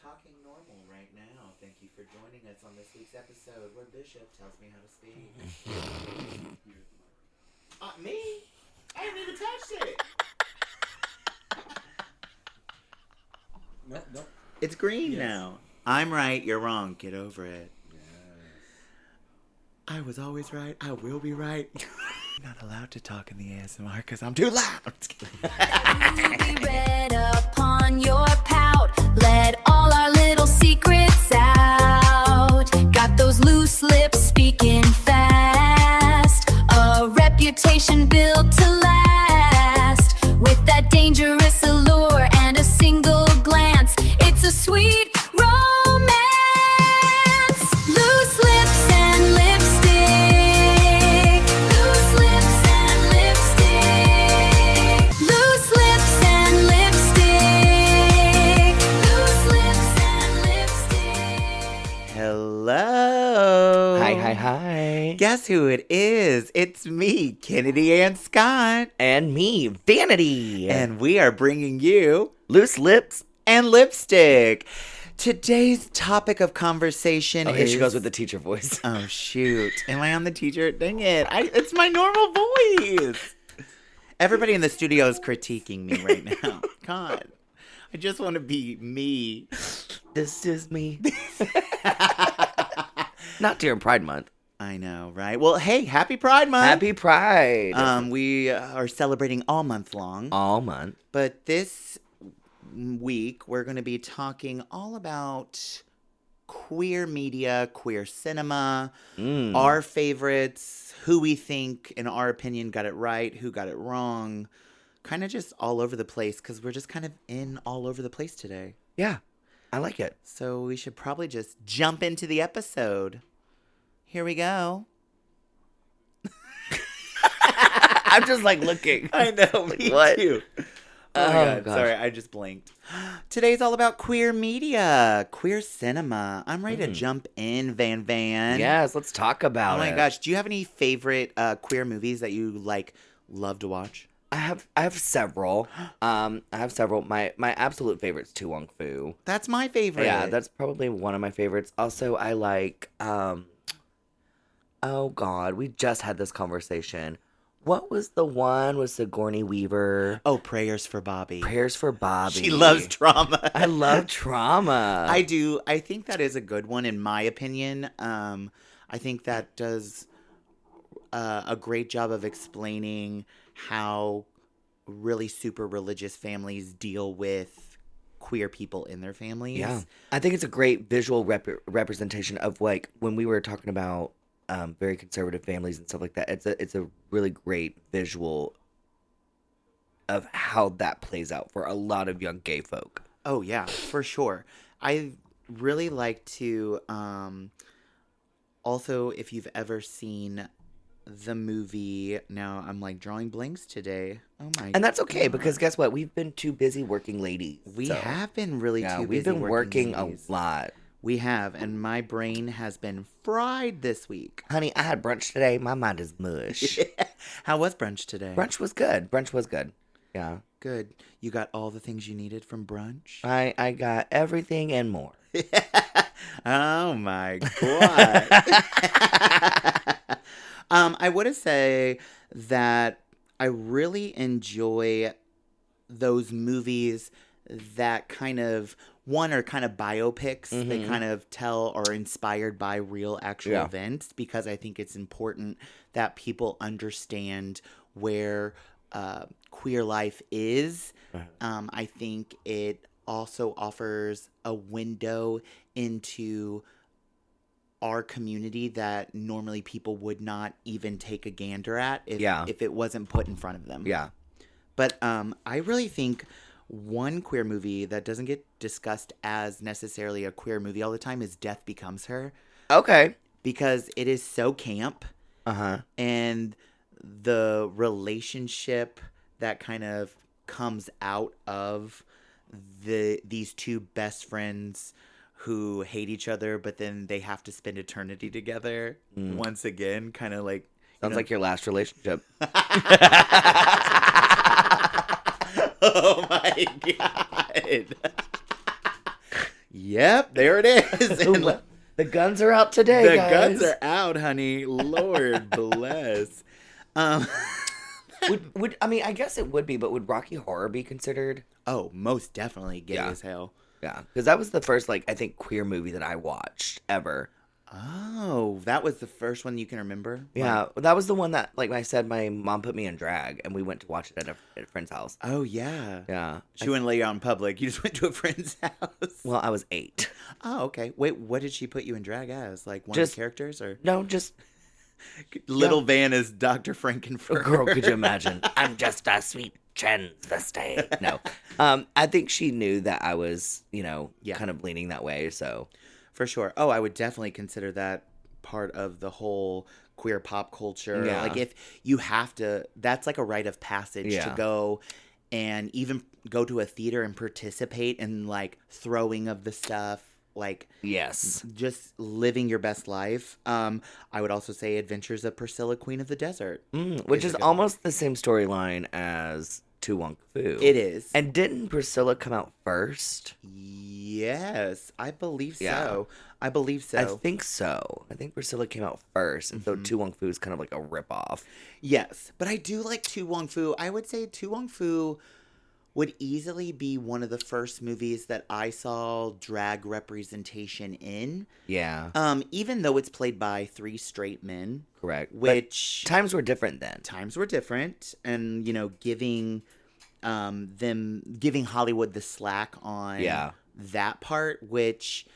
talking normal right now. Thank you for joining us on this week's episode where Bishop tells me how to speak. Me? I haven't even touched it. No. It's green Yes. now. I'm right, you're wrong. Get over it. Yes. I was always right. I will be right. Not allowed to talk in the ASMR because I'm too loud. I'm just kidding. Be read upon your pout. Let all our little secrets out. Got those loose lips speaking fast. A reputation built to last. With that dangerous allure and a single glance, it's a sweet romance. Loose lips and lipstick. Loose lips and lipstick. Loose lips and lipstick. Loose lips and lipstick. Hello. Hi. Guess who it is? It's me, Kennedy Ann Scott. And me, Vanity. And we are bringing you Loose Lips. and Lipstick. Today's topic of conversation Oh, is... here she goes with the teacher voice. Oh, shoot. Am I on the teacher? Dang it. It's my normal voice. Everybody in the studio is critiquing me right now. God. I just want to be me. This is me. Not during Pride Month. I know, right? Well, hey, happy Pride Month. Happy Pride. We are celebrating all month long. All month. But this week, we're going to be talking all about queer media, queer cinema, our favorites, who we think, in our opinion, got it right, who got it wrong. Kind of just all over the place because we're just kind of in all over the place today. Yeah, I like it. So we should probably just jump into the episode. Here we go. I'm just like looking. I know, me What? too. Oh, my God. gosh. Sorry, I just blinked. Today's all about queer media, queer cinema. I'm ready to jump in, Van. Yes, let's talk about Oh it. my gosh, do you have any favorite queer movies that you love to watch? I have several. I have several. My absolute favorite's Tu Wong Fu. That's my favorite. Yeah, that's probably one of my favorites. Also, I like oh God, we just had this conversation. What was the one with Sigourney Weaver? Oh, Prayers for Bobby. Prayers for Bobby. She loves drama. I love trauma. I do. I think that is a good one, in my opinion. I think that does a great job of explaining how really super religious families deal with queer people in their families. Yeah, I think it's a great visual representation of like when we were talking about very conservative families and stuff like that. It's a really great visual of how that plays out for a lot of young gay folk. Oh, yeah, for sure. I really like to also, if you've ever seen the movie, now I'm like drawing blanks today. Oh my And that's okay God. because guess what? We've been too busy working ladies. We so, have been really yeah, too we've busy been working ladies. a lot. We have, and my brain has been fried this week. Honey, I had brunch today. My mind is mush. How was brunch today? Brunch was good. Brunch was good. Yeah. Good. You got all the things you needed from brunch? I got everything and more. Oh my God. I would say that I really enjoy those movies that kind of, one, are kind of biopics. They kind of tell or are inspired by real actual Yeah. events, because I think it's important that people understand where queer life is. I think it also offers a window into our community that normally people would not even take a gander at if it wasn't put in front of them. Yeah. But I really think one queer movie that doesn't get discussed as necessarily a queer movie all the time is Death Becomes Her, Okay. because it is so camp, Uh-huh. and the relationship that kind of comes out of these two best friends who hate each other, but then they have to spend eternity together once again, kind of like... Sounds like your last relationship. Oh my God. Yep, there it is. And Well, the guns are out today, the guys. guns are out, honey. Lord bless. Um, Would I mean, I guess it would be, but would Rocky Horror be considered? oh, most definitely gay Yeah. as hell. Yeah, because that was the first, like, I think, queer movie that I watched ever. Oh, that was the first one you can remember? Yeah, that was the one that, like I said, my mom put me in drag, and we went to watch it at a friend's house. Oh, yeah. Yeah. She wouldn't let you out in public. You just went to a friend's house. Well, I was 8. Oh, okay. Wait, what did she put you in drag as? Like one of Just- the characters? Or No, just Little Van is Dr. Frankenfurter. girl. Could you imagine? I'm just a sweet transvestite. No, I think she knew that I was, Yeah. kind of leaning that way. So For sure. Oh, I would definitely consider that part of the whole queer pop culture. Yeah. Like if you have to, that's like a rite of passage to Yeah. go and even go to a theater and participate in like throwing of the stuff, like yes, just living your best life. I would also say Adventures of Priscilla, Queen of the Desert. which is a good almost the same storyline as Tu Wong Fu. It is. And didn't Priscilla come out first? Yes, I believe Yeah. so. I believe so. I think so. I think Priscilla came out first, and so Tu Wong Fu is kind of like a ripoff. Yes, but I do like Tu Wong Fu. I would say Tu Wong Fu would easily be one of the first movies that I saw drag representation in. Yeah, Even though it's played by 3 straight men, correct. But which times were different then. times were different, and giving giving Hollywood the slack on Yeah. that part, which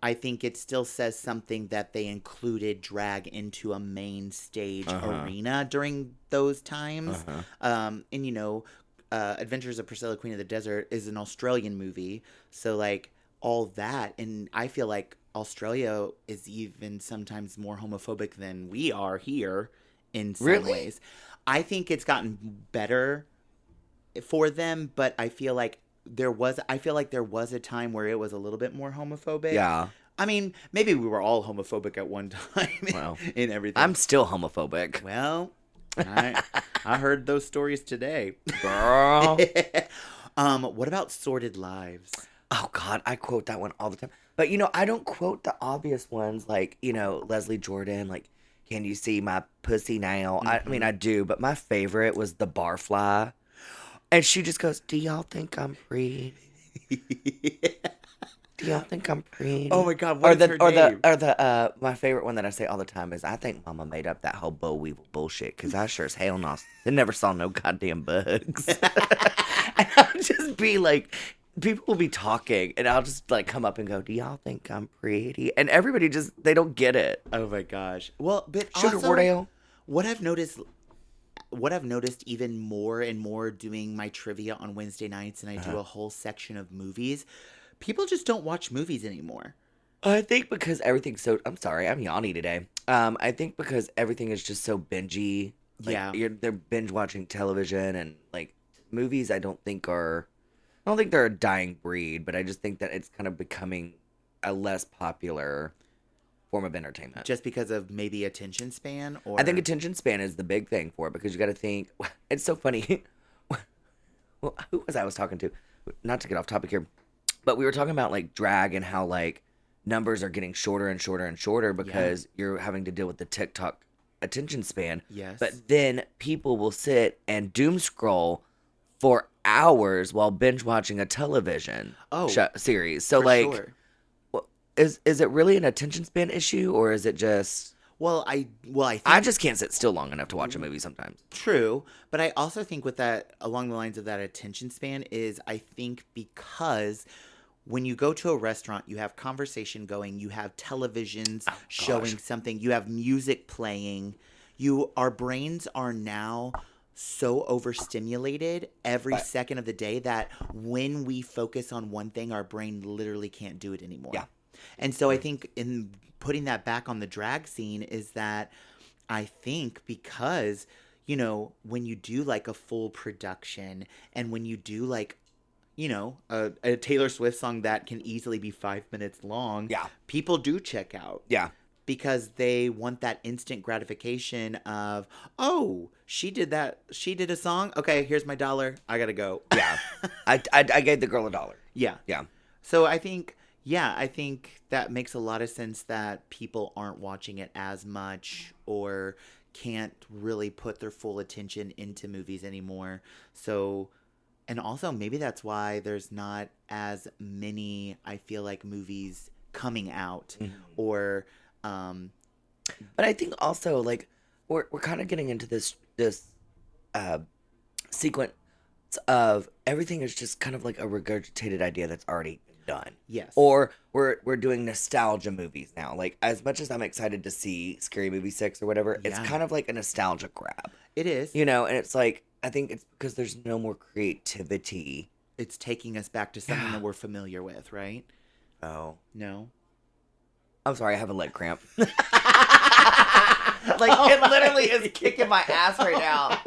I think it still says something that they included drag into a main stage arena during those times. And Adventures of Priscilla, Queen of the Desert is an Australian movie, so like all that, and I feel like Australia is even sometimes more homophobic than we are here in some Really? ways. I think it's gotten better for them, but I feel like there was a time where it was a little bit more homophobic. Yeah, I mean, maybe we were all homophobic at one time Well, in everything. I'm still homophobic, Well, I heard those stories today. girl. What about Sordid Lives? Oh God, I quote that one all the time. But I don't quote the obvious ones like Leslie Jordan, like "Can you see my pussy now?" I mean, I do, but my favorite was the Barfly, and she just goes, "Do y'all think I'm pretty? Do y'all think I'm pretty?" Oh my God, what is her name? My favorite one that I say all the time is, "I think Mama made up that whole boll weevil bullshit because I sure as hell never saw no goddamn bugs." And I'll just be like, people will be talking, and I'll just like come up and go, "Do y'all think I'm pretty?" And everybody they don't get it. Oh my gosh. Well, but Sugar also, Wardale. what I've noticed even more and more doing my trivia on Wednesday nights, and I do a whole section of movies, people just don't watch movies anymore. I think because everything's so. I'm sorry, I'm yawny today. I think because everything is just so bingey. Like, Yeah. they're binge watching television and like movies. I don't think they're a dying breed, but I just think that it's kind of becoming a less popular form of entertainment. Just because of maybe attention span? Or I think attention span is the big thing for it because you got to think. It's so funny. Well, who was I was talking to? Not to get off topic here, but we were talking about like drag and how like numbers are getting shorter and shorter and shorter because you're having to deal with the TikTok attention span. Yes. But then people will sit and doom scroll for hours while binge watching a television series. So for like, sure. is it really an attention span issue or is it just? Well, I think I just can't sit still long enough to watch a movie sometimes. true, but I also think with that, along the lines of that attention span, is I think because when you go to a restaurant, you have conversation going, you have televisions showing something, you have music playing. Our brains are now so overstimulated every second of the day that when we focus on one thing, our brain literally can't do it anymore. Yeah. And so I think in putting that back on the drag scene is that I think because, when you do like a full production and when you do like, a Taylor Swift song that can easily be 5 minutes long, people do check out. Yeah. Because they want that instant gratification of, oh, she did that. She did a song. Okay, here's my $1. I gotta go. Yeah. I gave the girl $1. Yeah. Yeah. So I think, Yeah, I think that makes a lot of sense that people aren't watching it as much or can't really put their full attention into movies anymore. So, and also maybe that's why there's not as many, I feel like, movies coming out or, But I think also like we're kind of getting into this uh, sequence of everything is just kind of like a regurgitated idea that's already been done. yes. Or we're doing nostalgia movies now. Like as much as I'm excited to see Scary Movie 6 or whatever, it's Yeah. kind of like a nostalgia grab. It is. You know, and it's like I think it's because there's no more creativity. It's taking us back to something that we're familiar with, right? Oh. No? I'm sorry, I have a leg cramp. Like it literally is kicking my ass right now.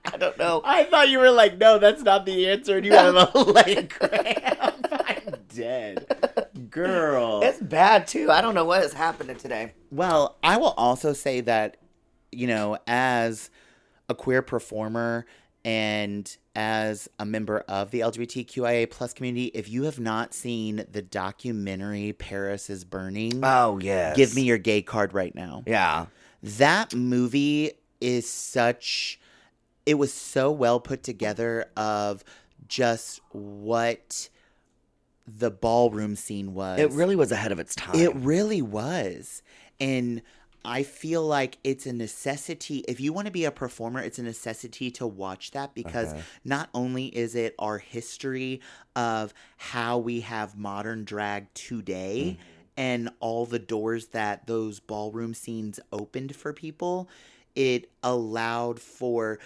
I don't know. I thought you were like, no, that's not the answer, and you have a leg cramp. I'm dead. Girl. It's bad too. I don't know what is happening today. Well, I will also say that, you know, as a queer performer and as a member of the LGBTQIA plus community, if you have not seen the documentary Paris is Burning, Oh yes. give me your gay card right now. Yeah. That movie is it was so well put together of just what the ballroom scene was. It really was ahead of its time. It really was. And I feel like it's a necessity. If you want to be a performer, it's a necessity to watch that because not only is it our history of how we have modern drag today and all the doors that those ballroom scenes opened for people, it allowed for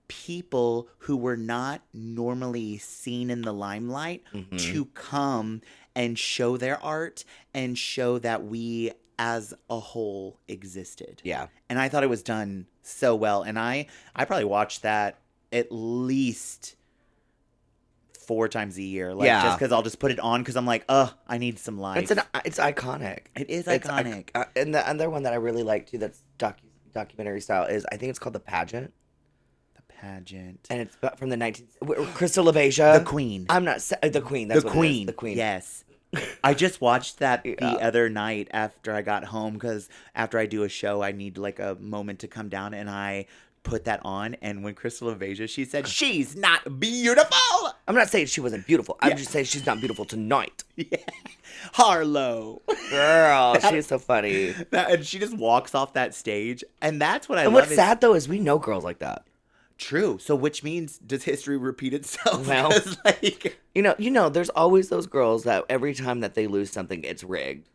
people who were not normally seen in the limelight to come and show their art and show that we as a whole existed. Yeah. And I thought it was done so well. And I probably watched that at least 4 times a year. Like, Yeah. just because I'll just put it on because I'm like, I need some life. It's iconic. It is It's iconic. and the other one that I really like too that's documentary style is I think it's called The Pageant. The Pageant. And it's from the 19th. Crystal LaBeija. The Queen. I'm not the Queen. That's The what it is. Queen. The Queen. Yes. I just watched that Yeah. the other night after I got home because after I do a show, I need like a moment to come down, and I put that on. And when Crystal LaBeija, she said, "She's not beautiful." I'm not saying she wasn't beautiful. I'm Yeah. just saying she's not beautiful tonight. Yeah. Harlow. Girl, she's so funny. And she just walks off that stage, and that's what I And love. what's sad though is we know girls like that. True. So, which means does history repeat itself? Well. 'Cause, like, You know, there's always those girls that every time that they lose something, it's rigged.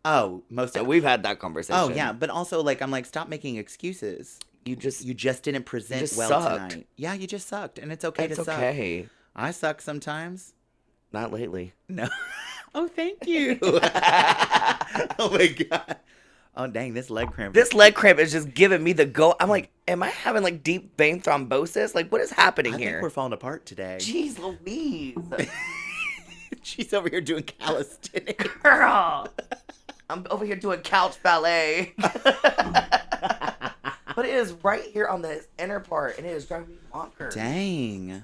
most So of. we've had that conversation. Oh yeah, but also like I'm like, stop making excuses. You just You just didn't present just well sucked. tonight. Yeah, you just sucked, and it's okay it's to suck. okay. I suck sometimes. Not lately. No. Oh, thank you. Oh my god. Oh dang, this leg cramp. This leg cramp is just giving me the go. I'm like, am I having like deep vein thrombosis? Like, what is happening I here? think we're falling apart today. Jeez Louise. She's over here doing calisthenics. Girl. I'm over here doing couch ballet. But it is right here on this inner part, and it is driving me bonkers. Dang.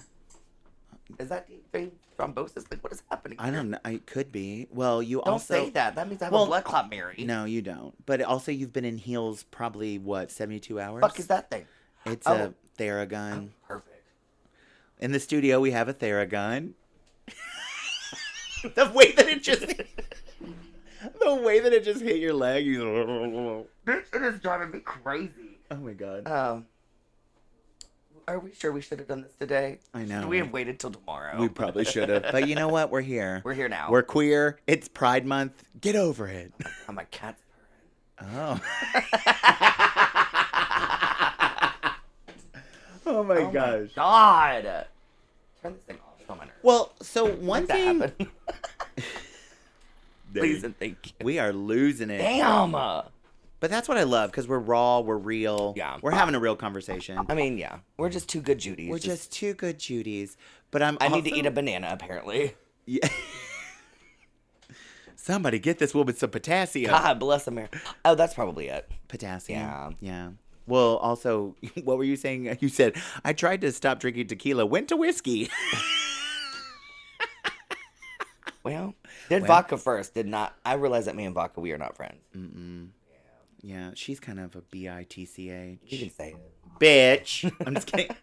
Is that deep vein thrombosis? Like, what is happening? I don't know. It could be. Well, you Don't also say that. That means I have Well, a blood clot, Mary. No, you don't. But also, you've been in heels probably what 72 hours. Fuck is that thing? It's Oh. a Theragun. Perfect. In the studio, we have a Theragun. The way that it just hit your leg. Bitch, it is driving me crazy. Oh my god. Are we sure we should have done this today? I know. Should we have waited till tomorrow? We probably should have. But you know what? We're here. We're here now. We're queer. It's Pride Month. Get over it. Oh, my cat's purring. Oh. Oh my Oh gosh. my god. Turn this thing off. It's on my nerves. Well, so one Make that thing. happen. Please and thank you. We are losing it. Damn. But that's what I love because we're raw, we're real. Yeah. We're having a real conversation. I mean, yeah. We're just two good Judys. We're just two good Judys. But I I need to eat a banana, apparently. Yeah. Somebody get this woman some potassium. God bless America. Oh, that's probably it. Potassium. Yeah. Yeah. Well, also, what were you saying? You said, I tried to stop drinking tequila, went to whiskey. Well, did Well. Vodka first. Did not. I realized that me and Vodka, we are not friends. Yeah, she's kind of a bitch. You can say it. Bitch. I'm just kidding.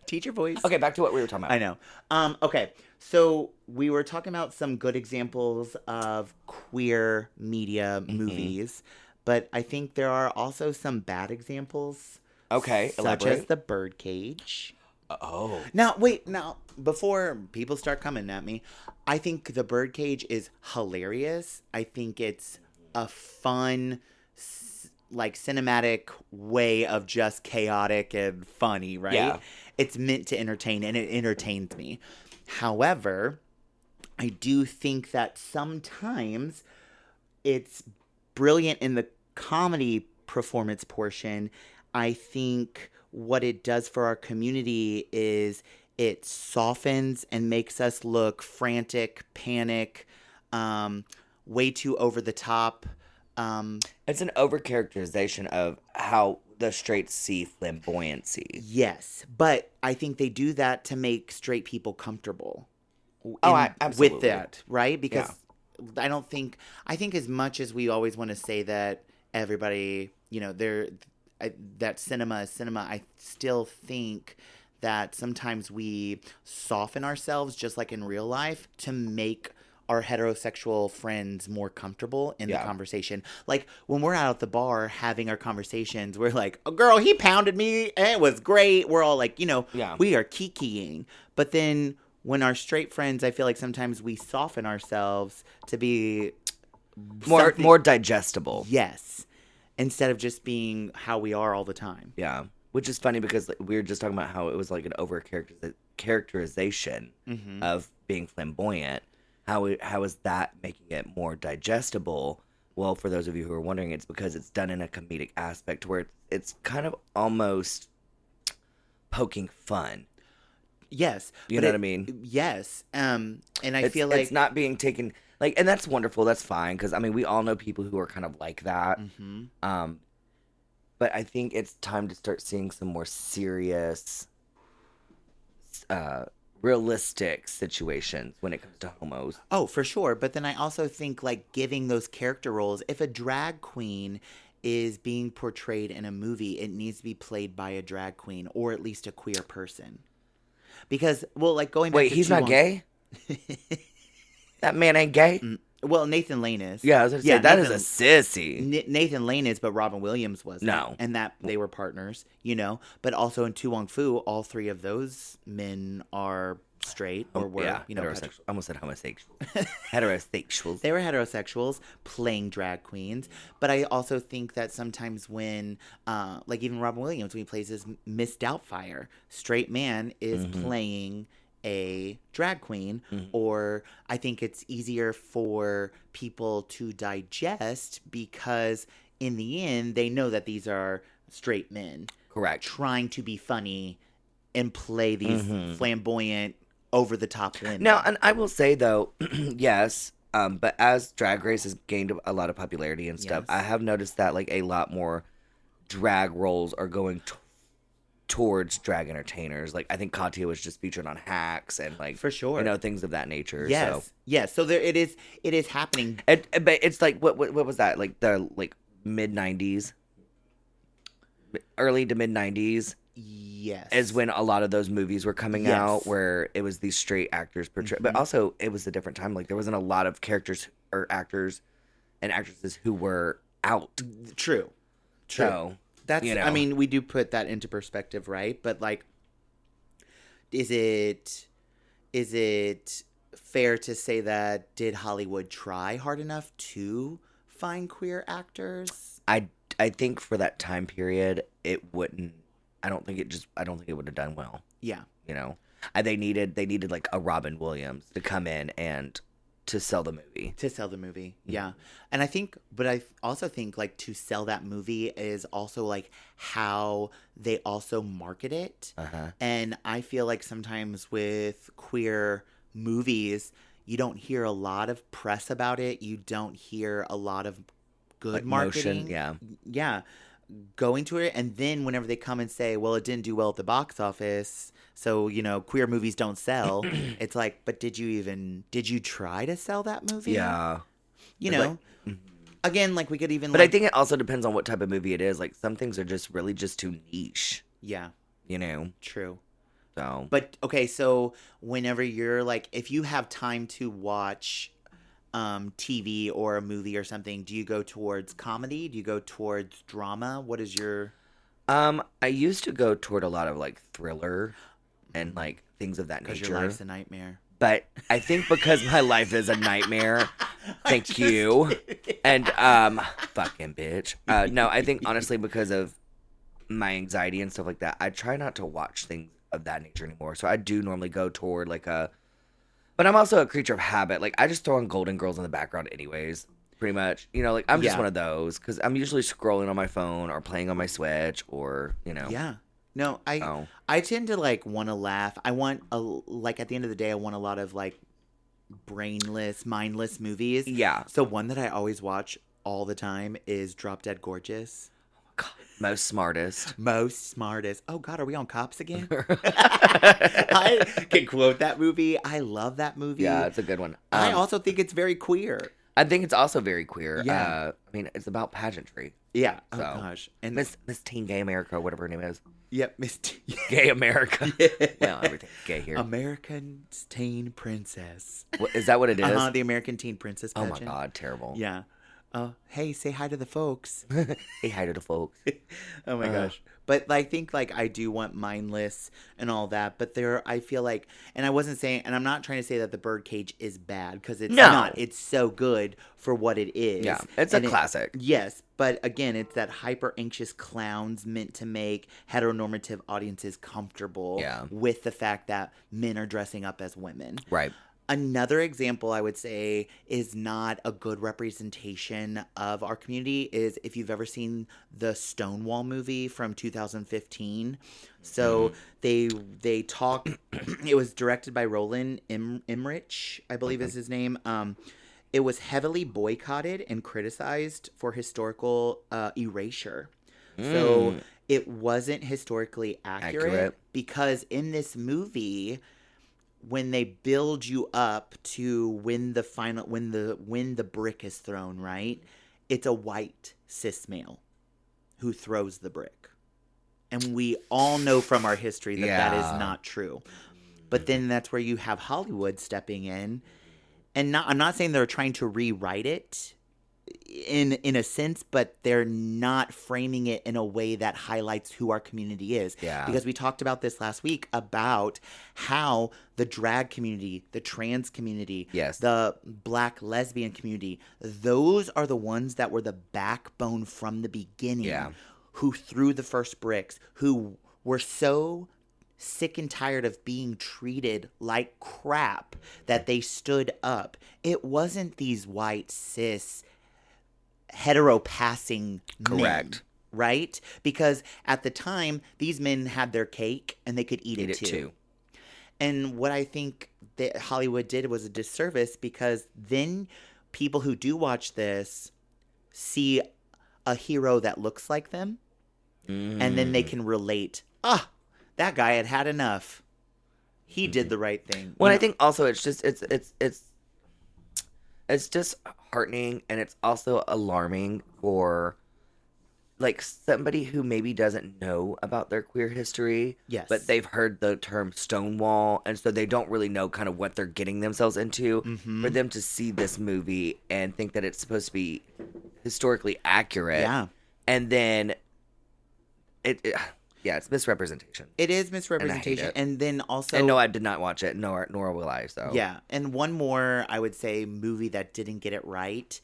Teach your voice. Okay, back to what we were talking about. I know. Okay, so we were talking about some good examples of queer media movies, but I think there are also some bad examples. Okay, such elaborate. as The Birdcage. Oh. Now, wait, before people start coming at me, I think The Birdcage is hilarious. I think it's a fun, like, cinematic way of just chaotic and funny, right? Yeah. It's meant to entertain, and it entertains me. However, I do think that sometimes it's brilliant in the comedy performance portion. I think what it does for our community is it softens and makes us look frantic, panic, way too over the top. It's an overcharacterization of how the straights see flamboyancy. Yes, but I think they do that to make straight people comfortable. Absolutely. With that, right? Because I think as much as we always want to say that everybody, that cinema is cinema, I still think that sometimes we soften ourselves, just like in real life, to make our heterosexual friends more comfortable in the conversation. Like when we're out at the bar having our conversations, we're like, "Oh, girl, he pounded me. And it was great." We're all like, we are kikiing. But then when our straight friends, I feel like sometimes we soften ourselves to be More digestible. Yes. Instead of just being how we are all the time. Yeah. Which is funny because we were just talking about how it was like an characterization of being flamboyant. How is that making it more digestible? Well, for those of you who are wondering, it's because it's done in a comedic aspect where it's kind of almost poking fun. Yes. You know what I mean? Yes. And I feel like it's not being taken like, and that's wonderful. That's fine. Cause I mean, we all know people who are kind of like that. But I think it's time to start seeing some more serious, realistic situations when it comes to homos. Oh, for sure. But then I also think like giving those character roles, if a drag queen is being portrayed in a movie, it needs to be played by a drag queen or at least a queer person. Because, well, like going back Wait, to he's not gay? That man ain't gay? Well, Nathan Lane is. Yeah, I was going to say, that is a sissy. Nathan Lane is, but Robin Williams wasn't. No. And that they were partners, But also in Tu Wong Fu, all three of those men are straight or were, heterosexual. I almost said homosexual. Heterosexuals. They were heterosexuals playing drag queens. But I also think that sometimes when, like even Robin Williams, when he plays as Miss Doubtfire, straight man is playing a drag queen, or I think it's easier for people to digest because in the end they know that these are straight men Correct. trying to be funny and play these flamboyant over the top women. Now, and I will say though, yes, but as Drag Race has gained a lot of popularity and stuff, Yes. I have noticed that like a lot more drag roles are going towards drag entertainers. Like I think Katya was just featured on Hacks and like For sure. things of that nature. Yes, So. yes. So there it is happening. But it's like what was that, like the mid 90s, early to mid 90s Yes, is when a lot of those movies were coming Yes. out where it was these straight actors portrayed, but also it was a different time. Like there wasn't a lot of characters or actors and actresses who were out. True. So That's, you know. I mean, we do put that into perspective, right? But like, is it fair to say that did Hollywood try hard enough to find queer actors? I think for that time period, it wouldn't. I don't think it would have done well. Yeah. They needed like a Robin Williams to come in and to sell the movie. To sell the movie, yeah. And I also think like to sell that movie is also like how they also market it. And I feel like sometimes with queer movies, you don't hear a lot of press about it. You don't hear a lot of good Like marketing. motion, yeah. Yeah. going to it, and then whenever they come and say, well, it didn't do well at the box office, so, you know, queer movies don't sell, it's like, but did you try to sell that movie? Yeah. You It's know, like- again, like we could even, But I like, think it also depends on what type of movie it is. Like some things are just really just too niche, yeah, you know. true. So But okay, so whenever you're like, if you have time to watch TV or a movie or something, do you go towards comedy? Do you go towards drama? What is your I used to go toward a lot of like thriller and like things of that because nature. your life's a nightmare. But I think because my life is a nightmare, thank you. And fucking bitch. No, I think honestly because of my anxiety and stuff like that, I try not to watch things of that nature anymore. So I do normally go toward like a but I'm also a creature of habit. Like I just throw on Golden Girls in the background anyways. Pretty much. You know, like I'm just Yeah. one of those cuz I'm usually scrolling on my phone or playing on my Switch or, you know. Yeah. No, So, I tend to like want to laugh. I want like at the end of the day, I want a lot of like brainless, mindless movies. yeah. So one that I always watch all the time is Drop Dead Gorgeous. Most smartest. Most smartest. Oh God, are we on Cops again? I can quote that movie. I love that movie. Yeah, it's a good one. I also think it's very queer. I think it's also very queer. Yeah. I mean, it's about pageantry. Yeah. Oh So, gosh. And Miss Teen Gay America, whatever her name is. yep, Miss Gay America. Well, everything's gay here. American Teen Princess. Is that what it is? The American Teen Princess Oh pageant. my God, terrible. Yeah. Hey, say hi to the folks. Hey, hi to the folks. Oh my gosh. But I think like I do want mindless and all that, but I feel like, and I wasn't saying, and I'm not trying to say that the Birdcage is bad because it's No. not. It's so good for what it is. Yeah, it's And a classic. Yes, but again, it's that hyper anxious clowns meant to make heteronormative audiences comfortable Yeah. with the fact that men are dressing up as women. Right. Another example I would say is not a good representation of our community is if you've ever seen the Stonewall movie from 2015. So they talk. It was directed by Roland Emmerich, I believe is his name. It was heavily boycotted and criticized for historical erasure. So it wasn't historically accurate because in this movie, when they build you up to when the brick is thrown, right? It's a white cis male who throws the brick. And we all know from our history that that Yeah. is not true. But then that's where you have Hollywood stepping in. And I'm not saying they're trying to rewrite it in a sense, but they're not framing it in a way that highlights who our community is. Yeah. Because we talked about this last week about how the drag community, the trans community, Yes. the black lesbian community, those are the ones that were the backbone from the beginning, Yeah. who threw the first bricks, who were so sick and tired of being treated like crap that they stood up. It wasn't these white cis hetero passing Correct. men, right? Because at the time these men had their cake and they could eat it too. And what I think that Hollywood did was a disservice because then people who do watch this see a hero that looks like them and then they can relate. That guy had had enough. He did the right thing. Well, You I know? think also it's just it's just heartening and it's also alarming for like somebody who maybe doesn't know about their queer history. Yes. But they've heard the term Stonewall and so they don't really know kind of what they're getting themselves into. Mm-hmm. For them to see this movie and think that it's supposed to be historically accurate. Yeah. And then it's misrepresentation. It is misrepresentation. it. And then also And no, I did not watch it, nor will I. So yeah. And one more, I would say, movie that didn't get it right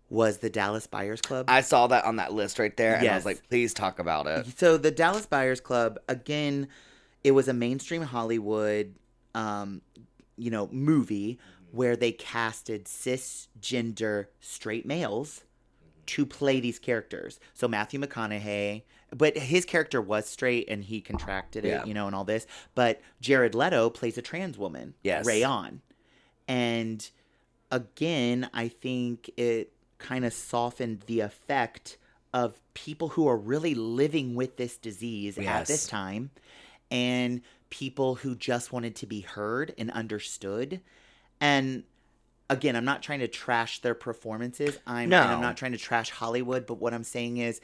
was the Dallas Buyers Club. I saw that on that list right there, and I Yes. was like, please talk about it. So the Dallas Buyers Club, again, it was a mainstream Hollywood, movie where they casted cisgender straight males to play these characters. So Matthew McConaughey, but his character was straight and he contracted it, Yeah. and all this. But Jared Leto plays a trans woman, Yes. Rayon. And again, I think it kind of softened the effect of people who are really living with this disease at this Yes. time, and people who just wanted to be heard and understood. And again, I'm not trying to trash their performances. And I'm No. not trying to trash Hollywood, but what I'm saying is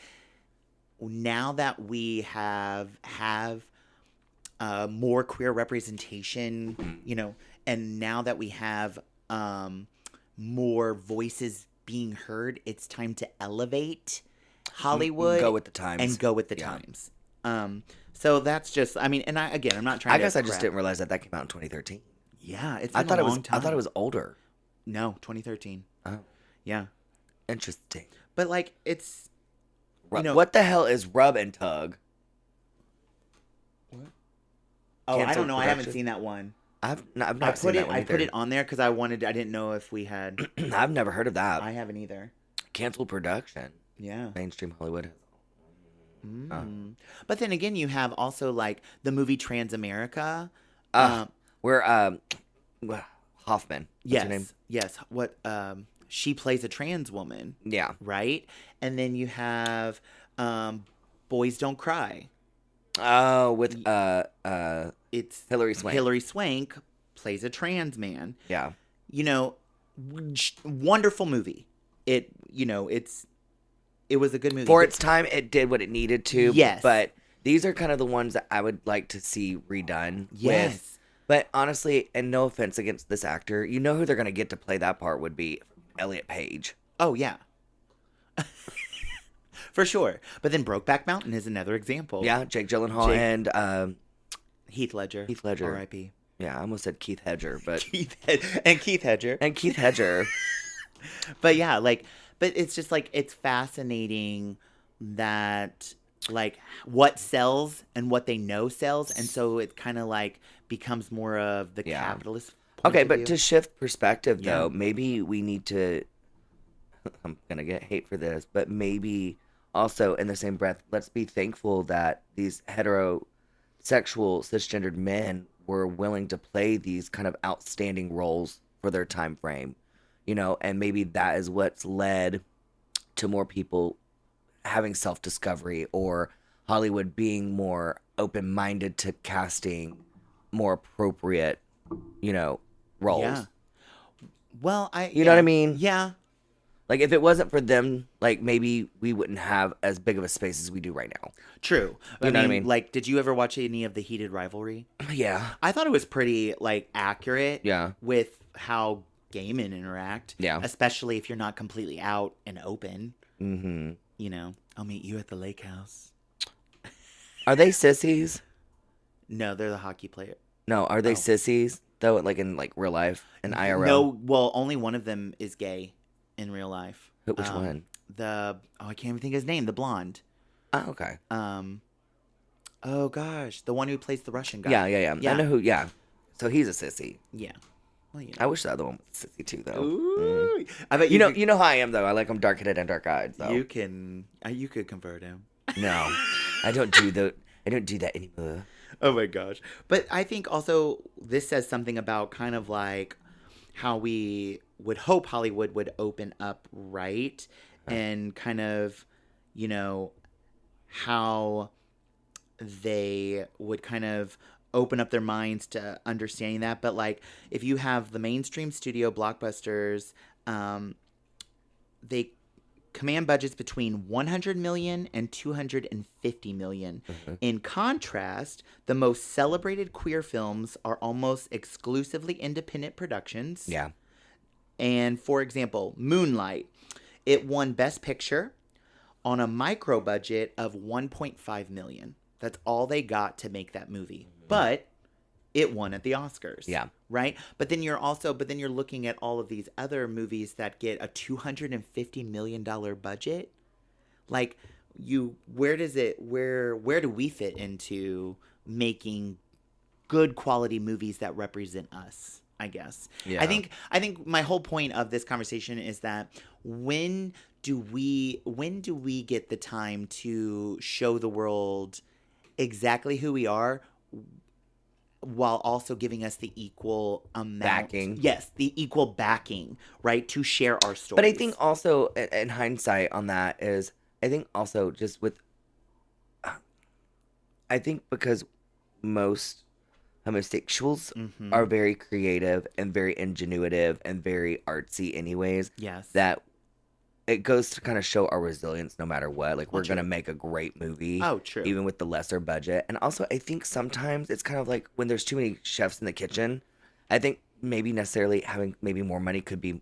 now that we have more queer representation, you know, and now that we have more voices being heard, it's time to elevate Hollywood, Go with the times. and go with the Yeah. times. So that's just, I mean, and I'm not trying I to. guess I just crap. didn't realize that came out in 2013. Yeah, it's I been thought a it was. long time. I thought it was older. No, 2013. Oh, Yeah, interesting. but like it's you know. What the hell is Rub and Tug? Oh, I Canceled don't know. I haven't production? seen that one. I've I not put seen it. that one I put either. it on there because I didn't know if we had. I've never heard of that. I haven't either. Canceled production. Yeah. Mainstream Hollywood. But then again, you have also like the movie Transamerica. Where Hoffman. What's her name? Yes. What she plays a trans woman, Yeah. right? And then you have Boys Don't Cry. Oh, with It's Hilary Swank. Hilary Swank plays a trans man. Yeah. You know, wonderful movie. It was a good movie. For But- its time, it did what it needed to. Yes. But these are kind of the ones that I would like to see redone. Yes. With. But honestly, and no offense against this actor, you know who they're going to get to play that part would be Elliot Page. Oh yeah. For sure. But then Brokeback Mountain is another example. Yeah, Jake Gyllenhaal Jake- and Heath Ledger. Keith Ledger. R.I.P. yeah, I almost said Keith Hedger, but Keith Hedger. and Keith Hedger. But yeah, like, but it's just like it's fascinating that like what sells and what they know sells, and so it kind of like becomes more of the Yeah. capitalist. Point Okay, of but view. to shift perspective Yeah. though, maybe we need to I'm gonna get hate for this, but maybe also in the same breath, let's be thankful that these heterosexual cisgendered men were willing to play these kind of outstanding roles for their time frame. You know, and maybe that is what's led to more people having self-discovery or Hollywood being more open-minded to casting more appropriate, you know, roles. Yeah. Well, You know what I mean? Yeah. Like if it wasn't for them, like maybe we wouldn't have as big of a space as we do right now. True. You know what I mean? Like, did you ever watch any of the Heated Rivalry? Yeah. I thought it was pretty like accurate. Yeah. With how gay men interact. Yeah. Especially if you're not completely out and open. Mm-hmm. You know, I'll meet you at the lake house. Are they sissies? No, they're the hockey player. No, are they Oh. sissies though? Like in like real life and IRL? No, well, only one of them is gay in real life. Which one? I can't even think of his name. The blonde. Oh, okay. Oh gosh, the one who plays the Russian guy. Yeah. I know who. Yeah. So he's a sissy. Yeah. Well, you know. I wish the other one was a sissy too, though. Ooh. I bet You know, could- you know how I am though. I like them dark-headed and dark-eyed. So you can. You could convert him. no, I don't do that anymore. Oh my gosh. But I think also this says something about kind of like how we would hope Hollywood would open up, right? And kind of, you know, how they would kind of open up their minds to understanding that. But like if you have the mainstream studio blockbusters, they command budgets between 100 million and 250 million. In contrast, the most celebrated queer films are almost exclusively independent productions. Yeah. And for example, Moonlight, it won Best Picture on a micro budget of 1.5 million. That's all they got to make that movie. But it won at the Oscars. Yeah. Right? But then you're looking at all of these other movies that get a $250 million budget. Like where do we fit into making good quality movies that represent us? I guess. Yeah. I think my whole point of this conversation is that when do we get the time to show the world exactly who we are while also giving us the equal amount Backing. Yes, the equal backing, right, to share our stories. But I think also in hindsight on that is I think also just with, I think because most homosexuals Mm-hmm. are very creative and very ingenuitive and very artsy anyways, Yes. that it goes to kind of show our resilience no matter what. Like, Well, we're going to true. make a great movie. Oh, true. Even with the lesser budget. And also, I think sometimes it's kind of like when there's too many chefs in the kitchen, I think maybe necessarily having maybe more money could be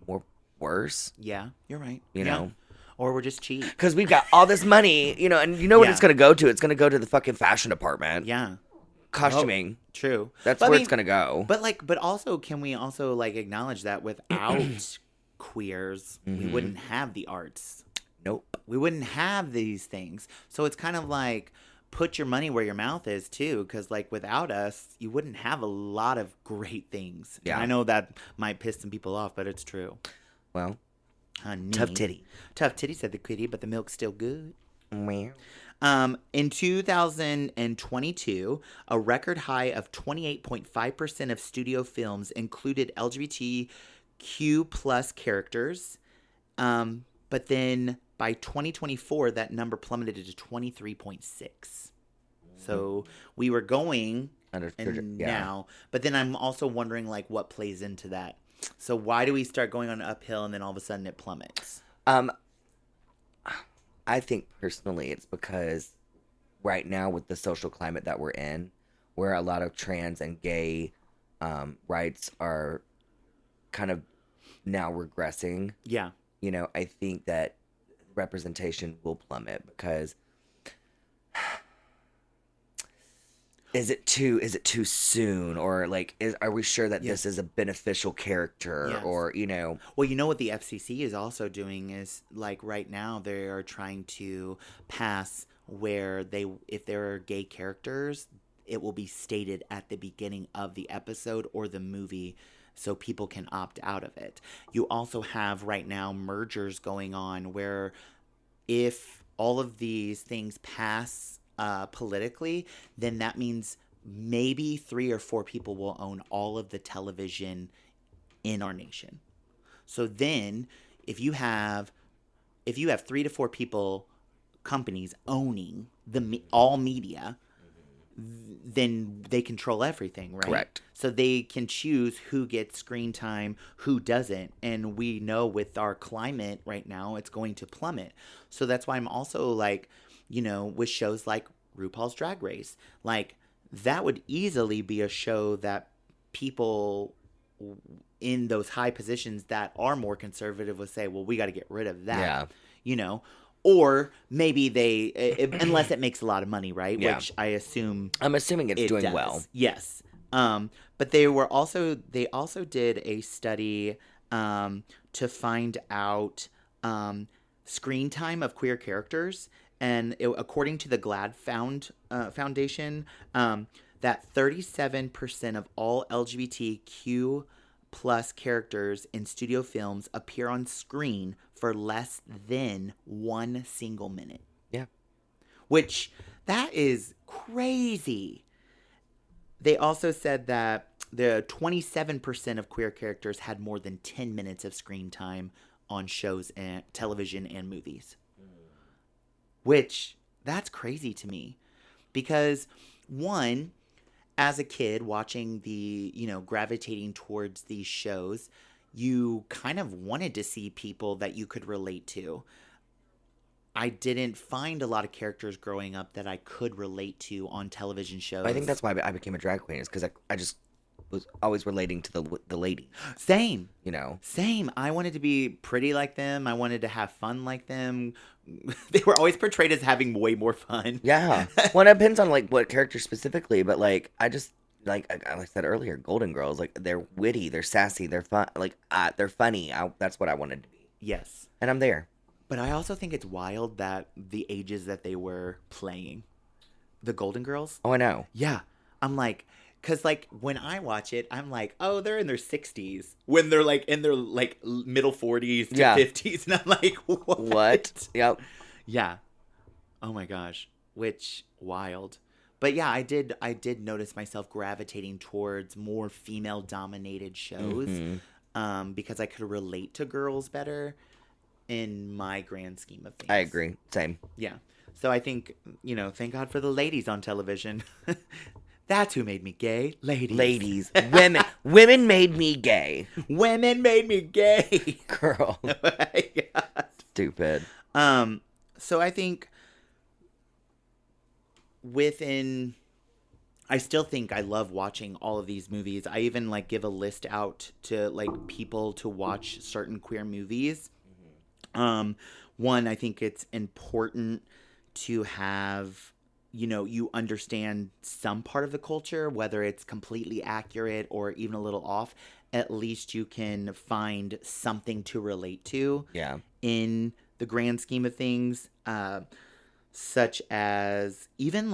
more worse, Yeah, you're right. you Yeah. know? Or we're just cheap. Because we've got all this money, you know, and you know what Yeah. it's going to go to? It's going to go to the fucking fashion department. Yeah. Costuming. True. That's But I where mean, it's going to go. But also, can we also like acknowledge that without queers, we wouldn't have the arts. Nope. We wouldn't have these things. So it's kind of like put your money where your mouth is too, because like without us, you wouldn't have a lot of great things. And Yeah. I know that might piss some people off, but it's true. Well, Honey. tough titty. Tough titty, said the kitty, but the milk's still good. Meow. In 2022, a record high of 28.5% of studio films included LGBTQ plus characters. But then by 2024, that number plummeted to 23.6. So we were going and Yeah. now, but then I'm also wondering like what plays into that. So why do we start going on uphill and then all of a sudden it plummets? I think personally it's because right now with the social climate that we're in, where a lot of trans and gay rights are kind of now regressing, Yeah. you know, I think that representation will plummet because is it too soon, or like are we sure that this is a beneficial character? Yes. Or, you know, Well, you know what the FCC is also doing is like right now they are trying to pass where they, if there are gay characters, it will be stated at the beginning of the episode or the movie so people can opt out of it. You also have right now mergers going on where if all of these things pass politically, then that means maybe 3 or 4 people will own all of the television in our nation. So then, if you have 3 to 4 people, companies owning all media, then they control everything, right? Correct. So they can choose who gets screen time, who doesn't, and we know with our climate right now, it's going to plummet. So that's why I'm also like, you know, with shows like RuPaul's Drag Race, like that would easily be a show that people in those high positions that are more conservative would say, well, we got to get rid of that. Yeah. You know, or maybe unless it makes a lot of money, right? Yeah. Which I assume I'm assuming it's it doing does. well. Yes. But they also did a study to find out screen time of queer characters, and according to the GLAAD Foundation, that 37% of all LGBTQ plus characters in studio films appear on screen for less than 1 single minute. Yeah. Which, that is crazy. They also said that the 27% of queer characters had more than 10 minutes of screen time on shows and television and movies. Which, that's crazy to me. Because, one, as a kid watching gravitating towards these shows, you kind of wanted to see people that you could relate to. I didn't find a lot of characters growing up that I could relate to on television shows. I think that's why I became a drag queen, is because I just was always relating to the lady, Same. you know. Same. I wanted to be pretty like them. I wanted to have fun like them. They were always portrayed as having way more fun. Yeah. Well, it depends on like what character specifically, but like I just like I said earlier, Golden Girls, like they're witty, they're sassy, they're fun, like they're funny. That's what I wanted to be, Yes. and I'm there. But I also think it's wild that the ages that they were playing, the Golden Girls. Oh, I know. Yeah. I'm like, because like when I watch it, I'm like, oh, they're in their 60s. When they're like in their like middle 40s to Yeah. 50s. And I'm like, what? What? Yep. Yeah. Oh my gosh. Which, wild. But yeah, I did notice myself gravitating towards more female dominated shows Mhm. because I could relate to girls better. in my grand scheme of things. I agree. Same. Yeah. So I think, thank God for the ladies on television. That's who made me gay. Ladies. Ladies, women, women made me gay. Women made me gay. Girl, Oh my God. stupid. So I think I still think I love watching all of these movies. I even give a list out to people to watch certain queer movies. One, I think it's important to have, you understand some part of the culture, whether it's completely accurate or even a little off. At least you can find something to relate to. Yeah. In the grand scheme of things, such as even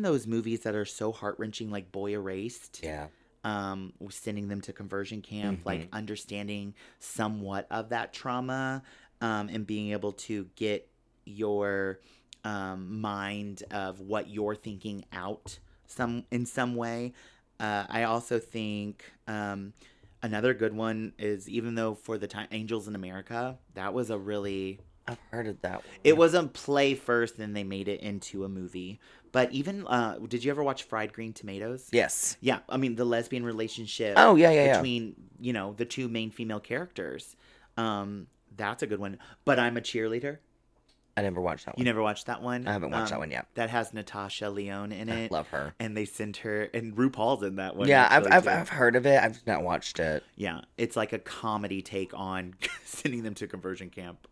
those movies that are so heart-wrenching, like Boy Erased. Yeah. Sending them to conversion camp, understanding somewhat of that trauma, and being able to get your mind of what you're thinking out in some way. I also think another good one is, even though for the time, Angels in America, that was a really... I've heard of that one. It was a play first, then they made it into a movie. But even, did you ever watch Fried Green Tomatoes? Yes. Yeah, I mean, the lesbian relationship. Oh, yeah. Between, the two main female characters. That's a good one. But I'm a Cheerleader. I never watched that one. You never watched that one? I haven't watched that one yet. That has Natasha Lyonne in it. I love her. And they sent her, and RuPaul's in that one. Yeah, actually, I've heard of it. I've just not watched it. Yeah, it's like a comedy take on sending them to conversion camp.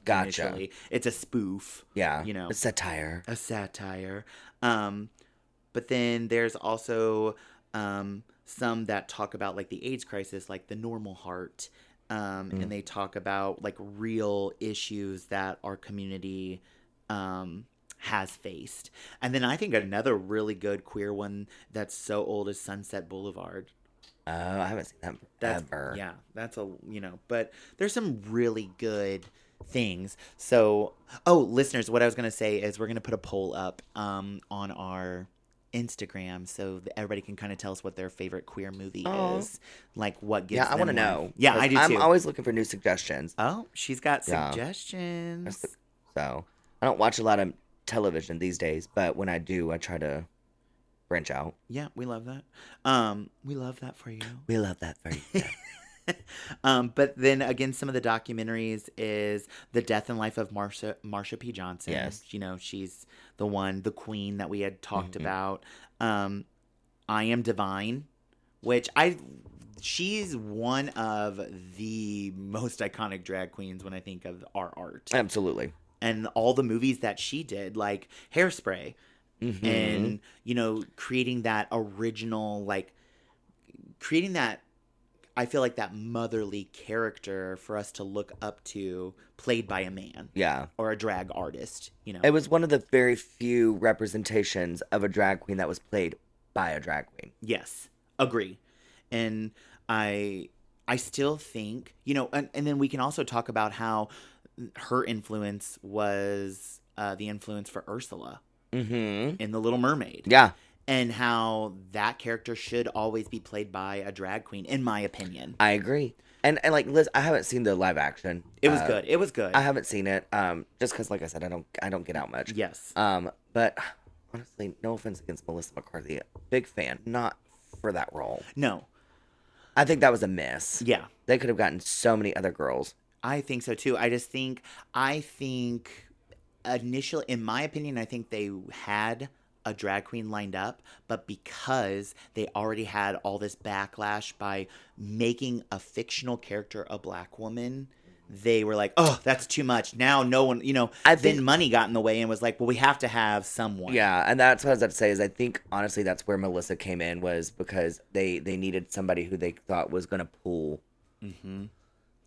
Gotcha. Initially. It's a spoof. Yeah. You know. A satire. A satire. But then there's also some that talk about the AIDS crisis, like The Normal Heart. And they talk about real issues that our community has faced. And then I think another really good queer one that's so old is Sunset Boulevard. Oh, I haven't seen that ever. Yeah, that's but there's some really good things. So, listeners, what I was going to say is we're going to put a poll up on our Instagram so that everybody can kind of tell us what their favorite queer movie is. What gives I want to them know. life. Yeah, I do too. I'm always looking for new suggestions. Oh, she's got Yeah. suggestions. So, I don't watch a lot of television these days, but when I do, I try to branch out. Yeah, we love that. We love that for you. We love that for you. But then again, some of the documentaries is The Death and Life of Marsha P. Johnson. Yes. She's the queen that we had talked about. I Am Divine, which she's one of the most iconic drag queens when I think of our art. Absolutely. And all the movies that she did, like Hairspray, and, creating that original, creating that, I feel like that motherly character for us to look up to, played by a man. Yeah. Or a drag artist, It was one of the very few representations of a drag queen that was played by a drag queen. Yes. Agree. And I still think, and then we can also talk about how her influence was the influence for Ursula in The Little Mermaid. Yeah. And how that character should always be played by a drag queen, in my opinion. I agree. And Liz, I haven't seen the live action. It was good. It was good. I haven't seen it. Just because, like I said, I don't get out much. Yes. But honestly, no offense against Melissa McCarthy, big fan. Not for that role. No. I think that was a miss. Yeah. They could have gotten so many other girls. I think so too. I think initially, in my opinion, I think they had a drag queen lined up, but because they already had all this backlash by making a fictional character a black woman, they were like, oh, that's too much. Now no one, then money got in the way and was like, well, we have to have someone. Yeah, and that's what I was about to say is I think, honestly, that's where Melissa came in, was because they needed somebody who they thought was going to pull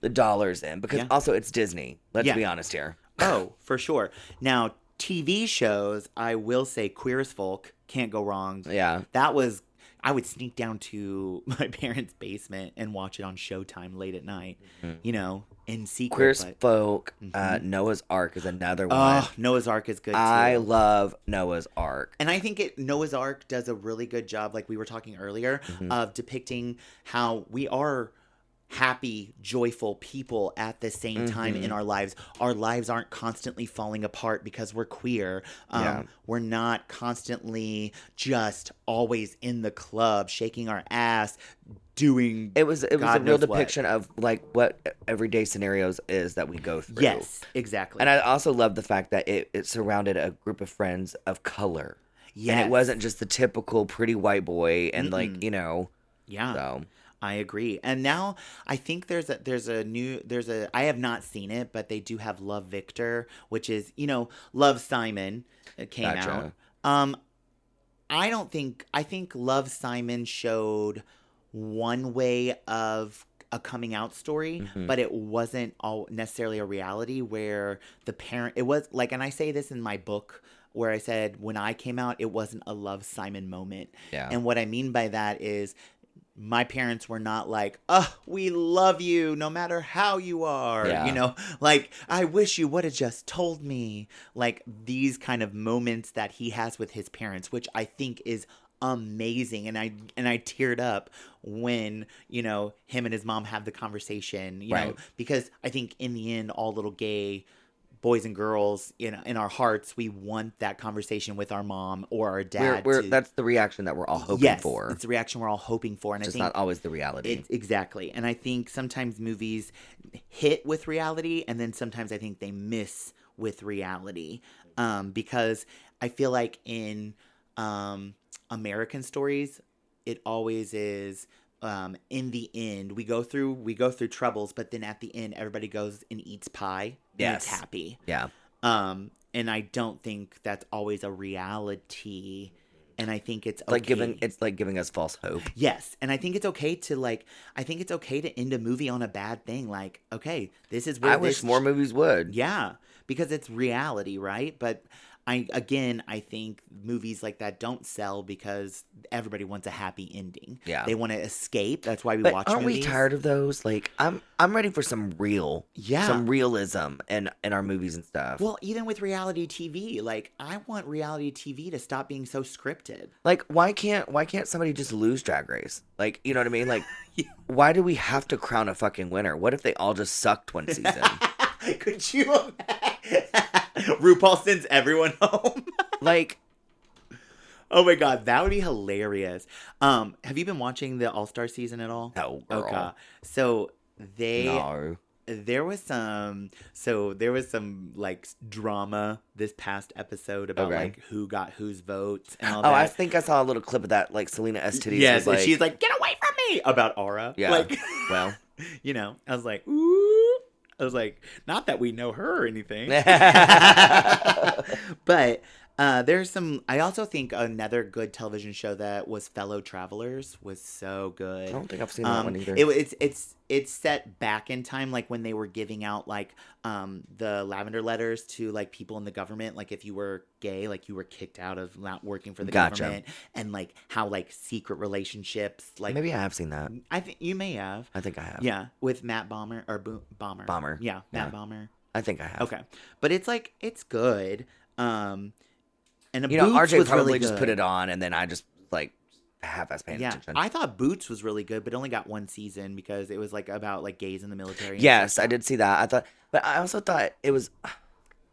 the dollars in. Because also it's Disney. Let's be honest here. Oh, for sure. Now, TV shows, I will say Queer as Folk, can't go wrong. Yeah. That was, I would sneak down to my parents' basement and watch it on Showtime late at night, in secret. Queer as Folk, Noah's Ark is another one. Oh, Noah's Ark is good too. I love Noah's Ark. And I think Noah's Ark does a really good job, like we were talking earlier, of depicting how we are happy, joyful people at the same time in our lives. Our lives aren't constantly falling apart because we're queer. We're not constantly just always in the club, shaking our ass, doing It was a God real knows what. depiction of like what everyday scenarios is that we go through. Yes, exactly. And I also love the fact that it surrounded a group of friends of color. Yes. And it wasn't just the typical pretty white boy and like, you know. Yeah. So I agree. And now I think there's a I have not seen it, but they do have Love Victor, which is, you know, Love Simon. It came Gotcha. out. I think Love Simon showed one way of a coming out story, but it wasn't all necessarily a reality where the parent, it was like, and I say this in my book where I said when I came out, it wasn't a Love Simon moment. Yeah. And what I mean by that is my parents were not like, oh, we love you no matter how you are. Yeah. You know, like, I wish you would have just told me. Like these kind of moments that he has with his parents, which I think is amazing. And I teared up when, you know, him and his mom have the conversation, you know, because I think in the end, all little gay boys and girls, you know, in our hearts, we want that conversation with our mom or our dad. that's the reaction that we're all hoping for. It's the reaction we're all hoping for. And It's I just think not always the reality. exactly. And I think sometimes movies hit with reality, and then sometimes I think they miss with reality. Because I feel like in American stories, it always is in the end we go through troubles, but then at the end everybody goes and eats pie and it's happy. Yeah. And I don't think that's always a reality. And I think it's okay. It's like giving us false hope. Yes, and I think it's okay to end a movie on a bad thing. Like, okay, this is where I wish more movies would. Yeah, because it's reality, right? But I think movies like that don't sell because everybody wants a happy ending. Yeah. They want to escape. That's why we But watch aren't movies. we tired of those? Like, I'm ready for some some realism in our movies and stuff. Well, even with reality TV, like I want reality TV to stop being so scripted. Like, why can't somebody just lose Drag Race? Like, you know what I mean? Like, why do we have to crown a fucking winner? What if they all just sucked one season? Could you imagine? RuPaul sends everyone home. Like, oh my god, that would be hilarious. Have you been watching the All-Star season at all? no, girl. Okay. So No. there was some like drama this past episode about like who got whose votes and all that. Oh, I think I saw a little clip of that. Like, Selena STD. Yes, was and like, she's like, "Get away from me!" about Aura. yeah. Like, Well, you know, I was like, "Ooh." I was like, not that we know her or anything. But there's some. I also think another good television show that was Fellow Travelers was so good. I don't think I've seen that one either. It's set back in time, like when they were giving out like the lavender letters to like people in the government. Like if you were gay, like you were kicked out of not working for the government, and like how like secret relationships. Like Maybe I have seen that. I think you may have. I think I have. Yeah, with Matt Bomber or Bomber. Bomber. Yeah, Matt Yeah. Bomber. I think I have. Okay, but it's like it's good. And You know, Boots RJ was probably really just good. put it on, and then I just like half-ass paying Yeah, attention. I thought Boots was really good, but only got one season because it was like about like gays in the military. And Yes, stuff. I did see that. I thought, but I also thought it was,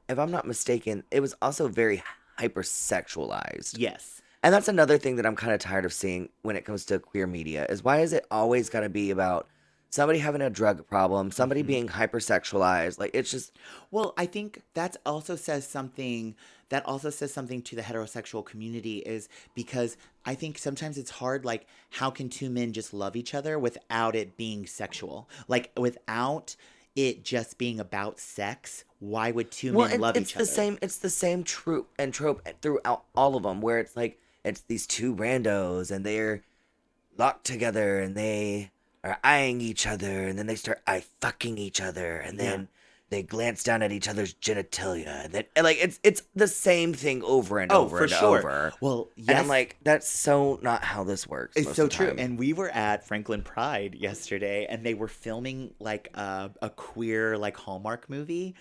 if I'm not mistaken, it was also very hypersexualized. Yes. And that's another thing that I'm kind of tired of seeing when it comes to queer media is why is it always got to be about somebody having a drug problem, somebody being hypersexualized? Like, it's just, Well, I think that also says something to the heterosexual community is because I think sometimes it's hard, like, how can two men just love each other without it being sexual? Like, without it just being about sex, why would two men love each other? It's the same trope throughout all of them, where it's like it's these two randos and they're locked together and they are eyeing each other and then they start fucking each other and then they glance down at each other's genitalia and then and like it's the same thing over and over for and sure. over. Well, yes. And I'm like, that's so not how this works. It's most so of the true. time. And we were at Franklin Pride yesterday and they were filming like a queer like Hallmark movie.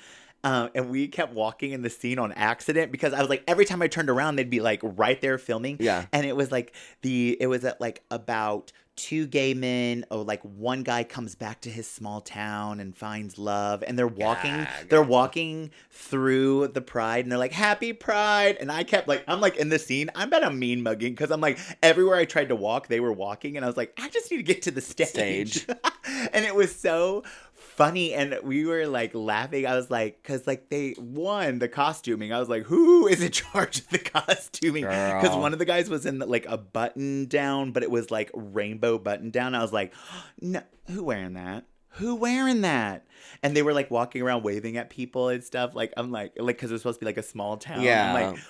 And we kept walking in the scene on accident because I was like, every time I turned around, they'd be like right there filming. Yeah. And it was like it was at like about two gay men. Oh, like one guy comes back to his small town and finds love, and they're walking through the Pride, and they're like, "Happy Pride!" And I kept like, I'm like in the scene. I'm about a mean mugging because I'm like everywhere I tried to walk, they were walking, and I was like, I just need to get to the stage. And it was so funny, and we were like laughing. I was like, because like they won the costuming. I was like, who is in charge of the costuming? Because one of the guys was in like a button down, but it was like rainbow button down. I was like, no, who wearing that? Who wearing that? And they were like walking around waving at people and stuff. Like I'm like because it was supposed to be like a small town. Yeah. I'm like,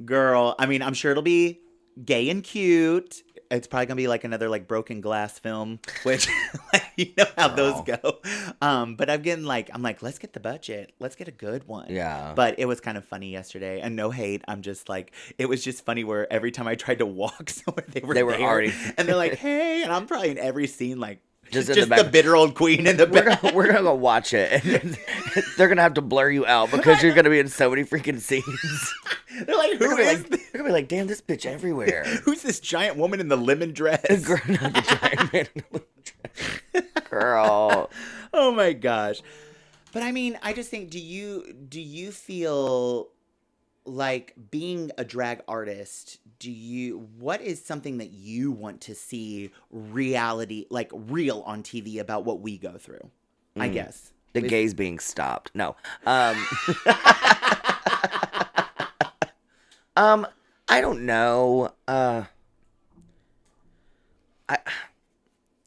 girl. I mean, I'm sure it'll be gay and cute. It's probably gonna be like another like broken glass film, which like, you know how those go. But I'm like, let's get the budget. Let's get a good one. Yeah. But it was kind of funny yesterday, and no hate. I'm just like, it was just funny where every time I tried to walk somewhere, they were there, already, and they're like, hey, and I'm probably in every scene like. Just the bitter old queen in the back. We're gonna go watch it. And they're gonna have to blur you out because you're gonna be in so many freaking scenes. They're like, who is this? They're gonna be like, damn, this bitch everywhere. Who's this giant woman in the lemon dress? Girl, not the giant man in the lemon dress. Girl. Oh my gosh. But I mean, I just think, do you feel like being a drag artist, what is something that you want to see reality, like real on TV about what we go through? I guess. The gays being stopped. No. I don't know.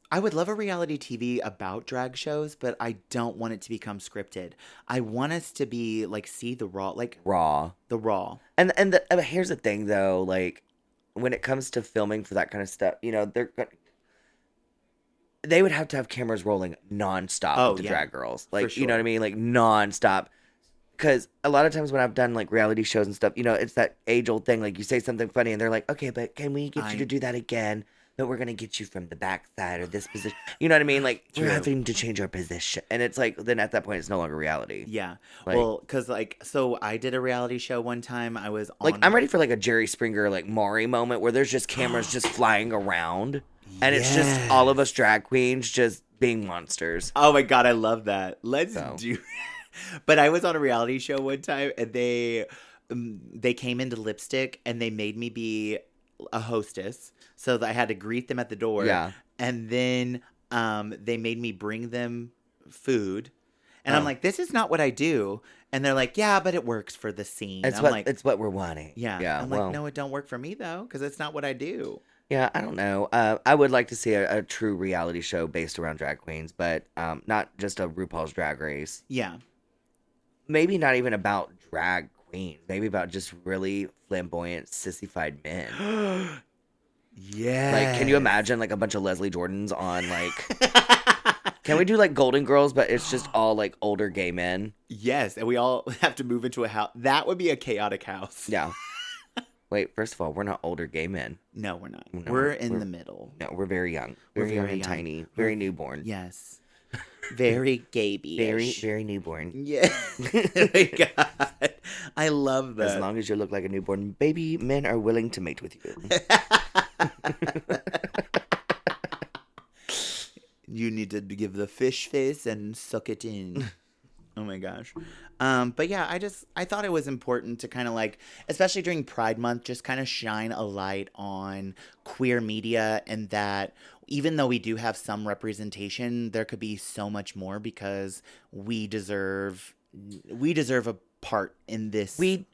I would love a reality TV about drag shows, but I don't want it to become scripted. I want us to be like, see the raw, like raw. the raw. And here's the thing though, like when it comes to filming for that kind of stuff, you know, they would have to have cameras rolling nonstop with the drag girls. Like, sure. You know what I mean? Like nonstop. Because a lot of times when I've done like reality shows and stuff, you know, it's that age old thing. Like you say something funny and they're like, okay, but can we get you to do that again? But we're going to get you from the backside or this position. You know what I mean? Like, we're having to change our position. And it's like, then at that point, it's no longer reality. Yeah. Like, well, because like, so I did a reality show one time. I was on. Like, I'm ready for like a Jerry Springer, like Maury moment where there's just cameras just flying around. And it's just all of us drag queens just being monsters. Oh my God, I love that. Let's do. But I was on a reality show one time and they came into Lipstick and they made me be a hostess. So that I had to greet them at the door. Yeah. And then they made me bring them food. And I'm like, this is not what I do. And they're like, yeah, but it works for the scene. It's what we're wanting. Yeah. I'm like, no, it don't work for me though, because it's not what I do. Yeah, I don't know. I would like to see a true reality show based around drag queens, but not just a RuPaul's Drag Race. Yeah. Maybe not even about drag queens. Maybe about just really flamboyant, sissified men. Yeah. Like, can you imagine like a bunch of Leslie Jordans on like? Can we do like Golden Girls, but it's just all like older gay men? Yes, and we all have to move into a house. That would be a chaotic house. Yeah. Wait, first of all, we're not older gay men. No, we're not. No, we're in the middle. No, we're very young. Very young and tiny. Very newborn. Yes. Very gaby. Very, very newborn. Yeah. Oh my God. I love that. As long as you look like a newborn baby, men are willing to mate with you. You need to give the fish face and suck it in. Oh my gosh. But yeah, I thought it was important to kind of like, especially during Pride Month, just kind of shine a light on queer media, and that even though we do have some representation, there could be so much more because we deserve a part in this. We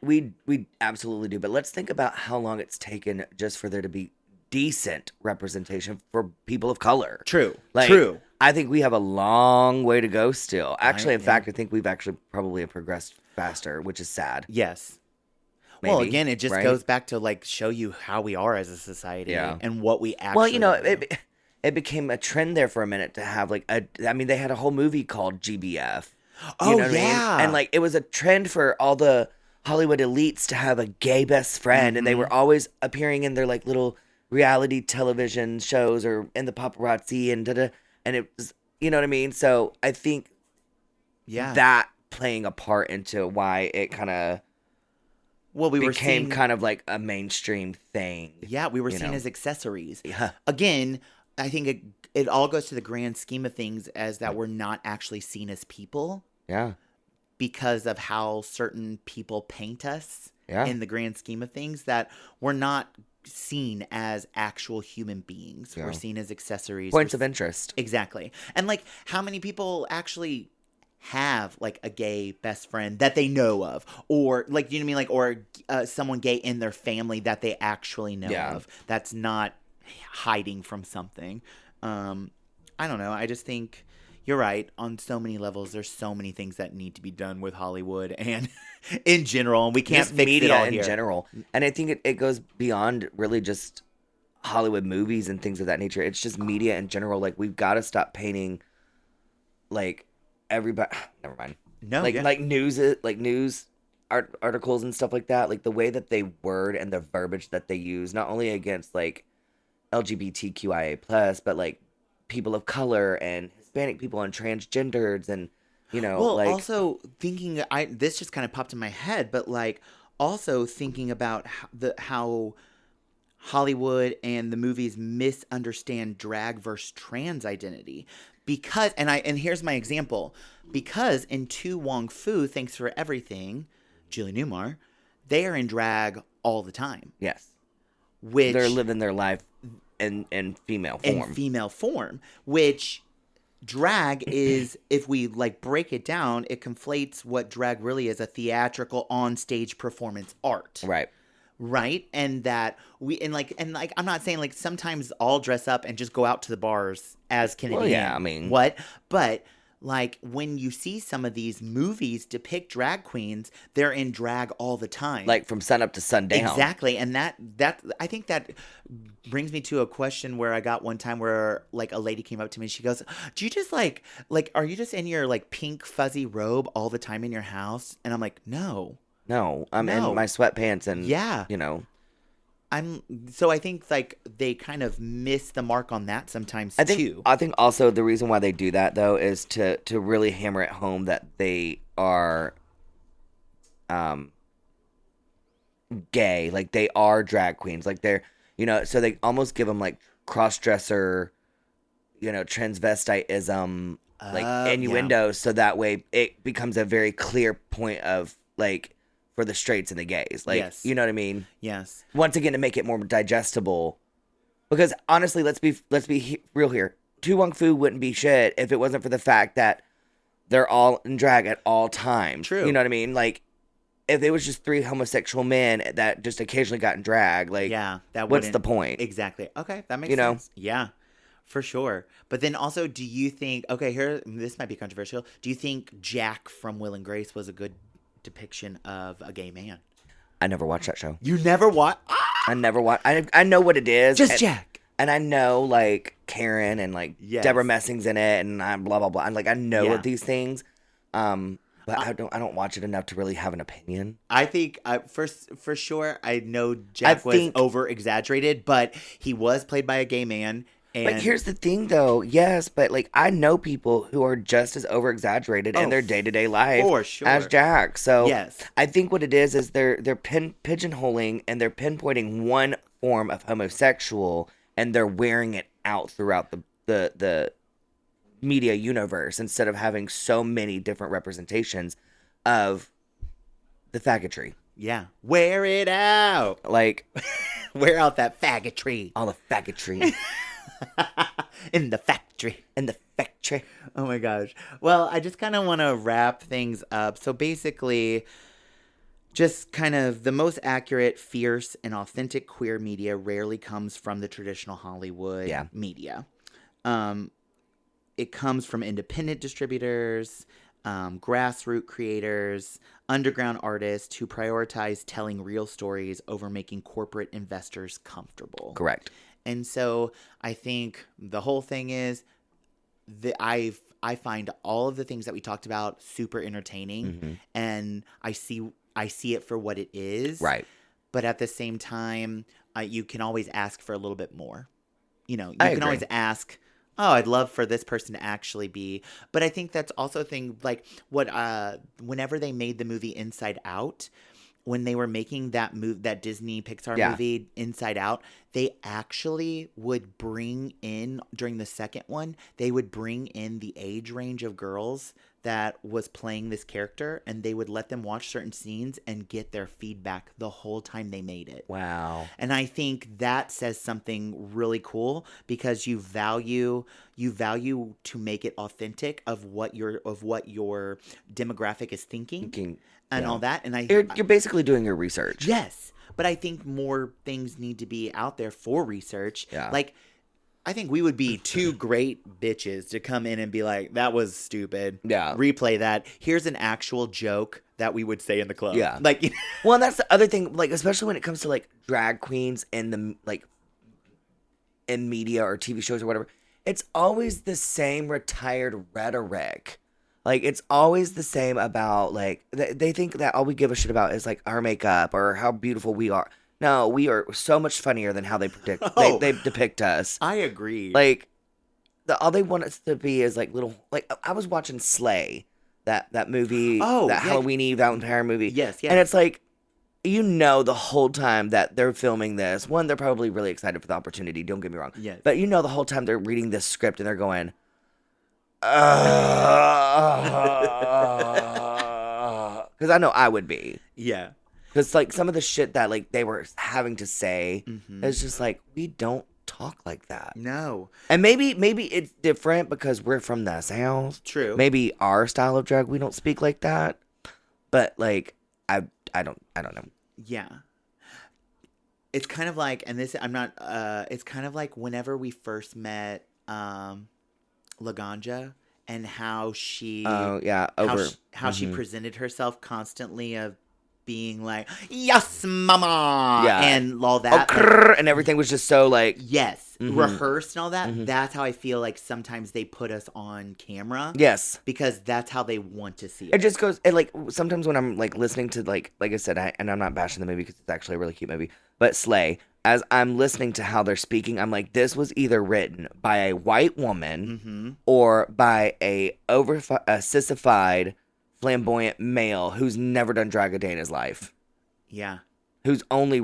absolutely do. But let's think about how long it's taken just for there to be decent representation for people of color. True. Like, True. I think we have a long way to go still. Actually, in fact, I think we've actually probably progressed faster, which is sad. Yes. Maybe, well, again, it just right? goes back to like show you how we are as a society and what we actually. Well, you know, do. it became a trend there for a minute to have like they had a whole movie called GBF. Oh, you know what yeah. I mean? And like it was a trend for all the Hollywood elites to have a gay best friend, and they were always appearing in their like little reality television shows or in the paparazzi and it was, you know what I mean? So I think that playing a part into why it kind of Well, we were became seen, kind of like a mainstream thing. yeah, we were you seen know? as accessories. Yeah. Again, I think it all goes to the grand scheme of things as that we're not actually seen as people Yeah. because of how certain people paint us Yeah. in the grand scheme of things, that we're not seen as actual human beings. Yeah. We're seen as accessories. Points We're of interest. Exactly. And like, how many people actually have like a gay best friend that they know of, or like, you know what I mean, like, or someone gay in their family that they actually know Yeah. of, that's not hiding from something. I don't know. I just think you're right on so many levels. There's so many things that need to be done with Hollywood and in general, and we can't Just fix media it all in here. general. And I think it goes beyond really just Hollywood movies and things of that nature. It's just media in general. Like, we've got to stop painting like everybody. Never mind. No, Like yeah. like news articles and stuff like that. Like the way that they word and the verbiage that they use, not only against like LGBTQIA plus, but like people of color and Hispanic people and transgenders and Well, like also thinking, this just kind of popped in my head, but like also thinking about how Hollywood and the movies misunderstand drag versus trans identity, because and here's my example, because in Tu Wong Fu, Thanks for Everything, Julie Newmar, they are in drag all the time, yes, which they're living their life in female form. in female form, which drag is, if we like break it down, it conflates what drag really is: a theatrical on-stage performance art. Right? And that and like I'm not saying like sometimes all dress up and just go out to the bars as Kennedy. Well, yeah, Ann. I mean- What? But like when you see some of these movies depict drag queens, they're in drag all the time. Like from sun up to sundown. Exactly. And that I think that brings me to a question where I got one time where like a lady came up to me and she goes, "Do you just like are you just in your like pink fuzzy robe all the time in your house?" And I'm like, "No. No, I'm No. in my sweatpants and Yeah. So I think like they kind of miss the mark on that sometimes too. I think also the reason why they do that though is to really hammer it home that they are gay, like they are drag queens, like they're so they almost give them like cross-dresser, transvestitism, like innuendo, so that way it becomes a very clear point of like for the straights and the gays, like Yes. you know what I mean? Yes. Once again, to make it more digestible, because honestly, let's be real here. Tu Wong Fu wouldn't be shit if it wasn't for the fact that they're all in drag at all times. True. You know what I mean? Like, if it was just 3 homosexual men that just occasionally got in drag, like, Yeah, that what's wouldn't- the point? Exactly. Okay, that makes You know? sense. Yeah, for sure. But then also, do you think? Okay, here this might be controversial. Do you think Jack from Will and Grace was a good depiction of a gay man? I never watched that show. You never watched? I never watched. I know what it is. Just and, Jack. And I know like Karen and like Yes. Deborah Messing's in it, and I blah blah blah. And like I know Yeah. of these things, but I don't watch it enough to really have an opinion. I think for sure I know Jack was think- over exaggerated, but he was played by a gay man. And But here's the thing, though. Yes, but like I know people who are just as over exaggerated in Oh, their day to day life for sure. as Jack. So Yes. I think what it is they're pigeonholing and they're pinpointing one form of homosexual and they're wearing it out throughout the media universe instead of having so many different representations of the faggotry. yeah, wear it out. Like Wear out that faggotry all the faggotry in the factory. and the factory. Oh my gosh. Well, I just kind of want to wrap things up. So basically, just kind of the most accurate, fierce, and authentic queer media rarely comes from the traditional Hollywood Yeah. media. It comes from independent distributors, grassroots creators, underground artists who prioritize telling real stories over making corporate investors comfortable. Correct. And so I think the whole thing is that I find all of the things that we talked about super entertaining, Mm-hmm. and I see it for what it is. Right. But at the same time, you can always ask for a little bit more. You I can always agree. ask oh, I'd love for this person to actually be. But I think that's also a thing, like, whenever they made the movie Inside Out, when they were making that Disney Pixar Yeah. movie Inside Out, they actually would bring in, during the second one, they would bring in the age range of girls that was playing this character, and they would let them watch certain scenes and get their feedback the whole time they made it. Wow. And I think that says something really cool, because you value to make it authentic of what your demographic is thinking and yeah. all that. And You're basically doing your research. yes, but I think more things need to be out there for research. Yeah. Like, I think we would be two great bitches to come in and be like, that was stupid. Yeah. Replay that. Here's an actual joke that we would say in the club. Yeah. Like, Well, and that's the other thing, like, especially when it comes to, like, drag queens in in media or TV shows or whatever, it's always the same retired rhetoric. Like, it's always the same about, like, they think that all we give a shit about is, like, our makeup or how beautiful we are. No, we are so much funnier than how they Oh. they depict us. I agree. Like, all they want us to be is, like, little, like, I was watching Slay, that movie, Oh, that yeah. Halloween-y vampire movie. Yes, yes. And it's like, you know, the whole time that they're filming this, one, they're probably really excited for the opportunity, don't get me wrong. Yes. But you know, the whole time they're reading this script and they're going, because I know I would be. yeah. Because, like, some of the shit that, like, they were having to say Mhm. is just like, we don't talk like that. No. And maybe it's different because we're from the South. True. Maybe our style of drag, we don't speak like that. But, like, I don't know. Yeah. It's kind of like, and this, I'm not, it's kind of like whenever we first met Laganja, and how she, Oh, yeah. how she presented herself constantly of being like, yes, mama. Yeah. And all Oh, that. like, crrr, and everything was just so, like, yes. Mhm. Rehearsed and all that. Mhm. That's how I feel like sometimes they put us on camera. yes. Because that's how they want to see It it. just goes, and, like, sometimes when I'm, like, listening to, like I said, and I'm not bashing the movie because it's actually a really cute movie, but Slay, as I'm listening to how they're speaking, I'm like, this was either written by a white woman Mm-hmm. or by a sissified, flamboyant male who's never done drag a day in his life, Yeah. whose only,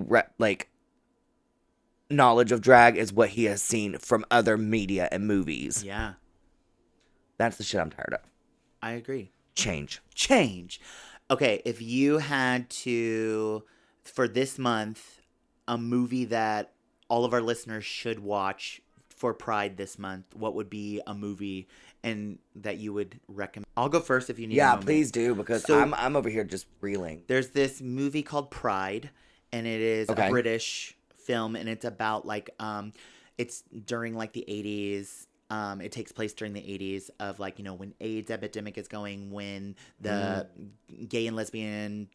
knowledge of drag is what he has seen from other media and movies. Yeah. That's the shit I'm tired of. I agree. Change. Okay, if you had to, for this month, a movie that all of our listeners should watch for Pride this month, what would be a movie and that you would recommend? I'll go first if you need. a Yeah, moment. please do, because So- I'm over here just reeling. There's this movie called Pride, and it is Okay. a British film, and it's about like it's during like the 80s. It takes place during the 80s of like, you know, when AIDS epidemic is going, when the gay and lesbian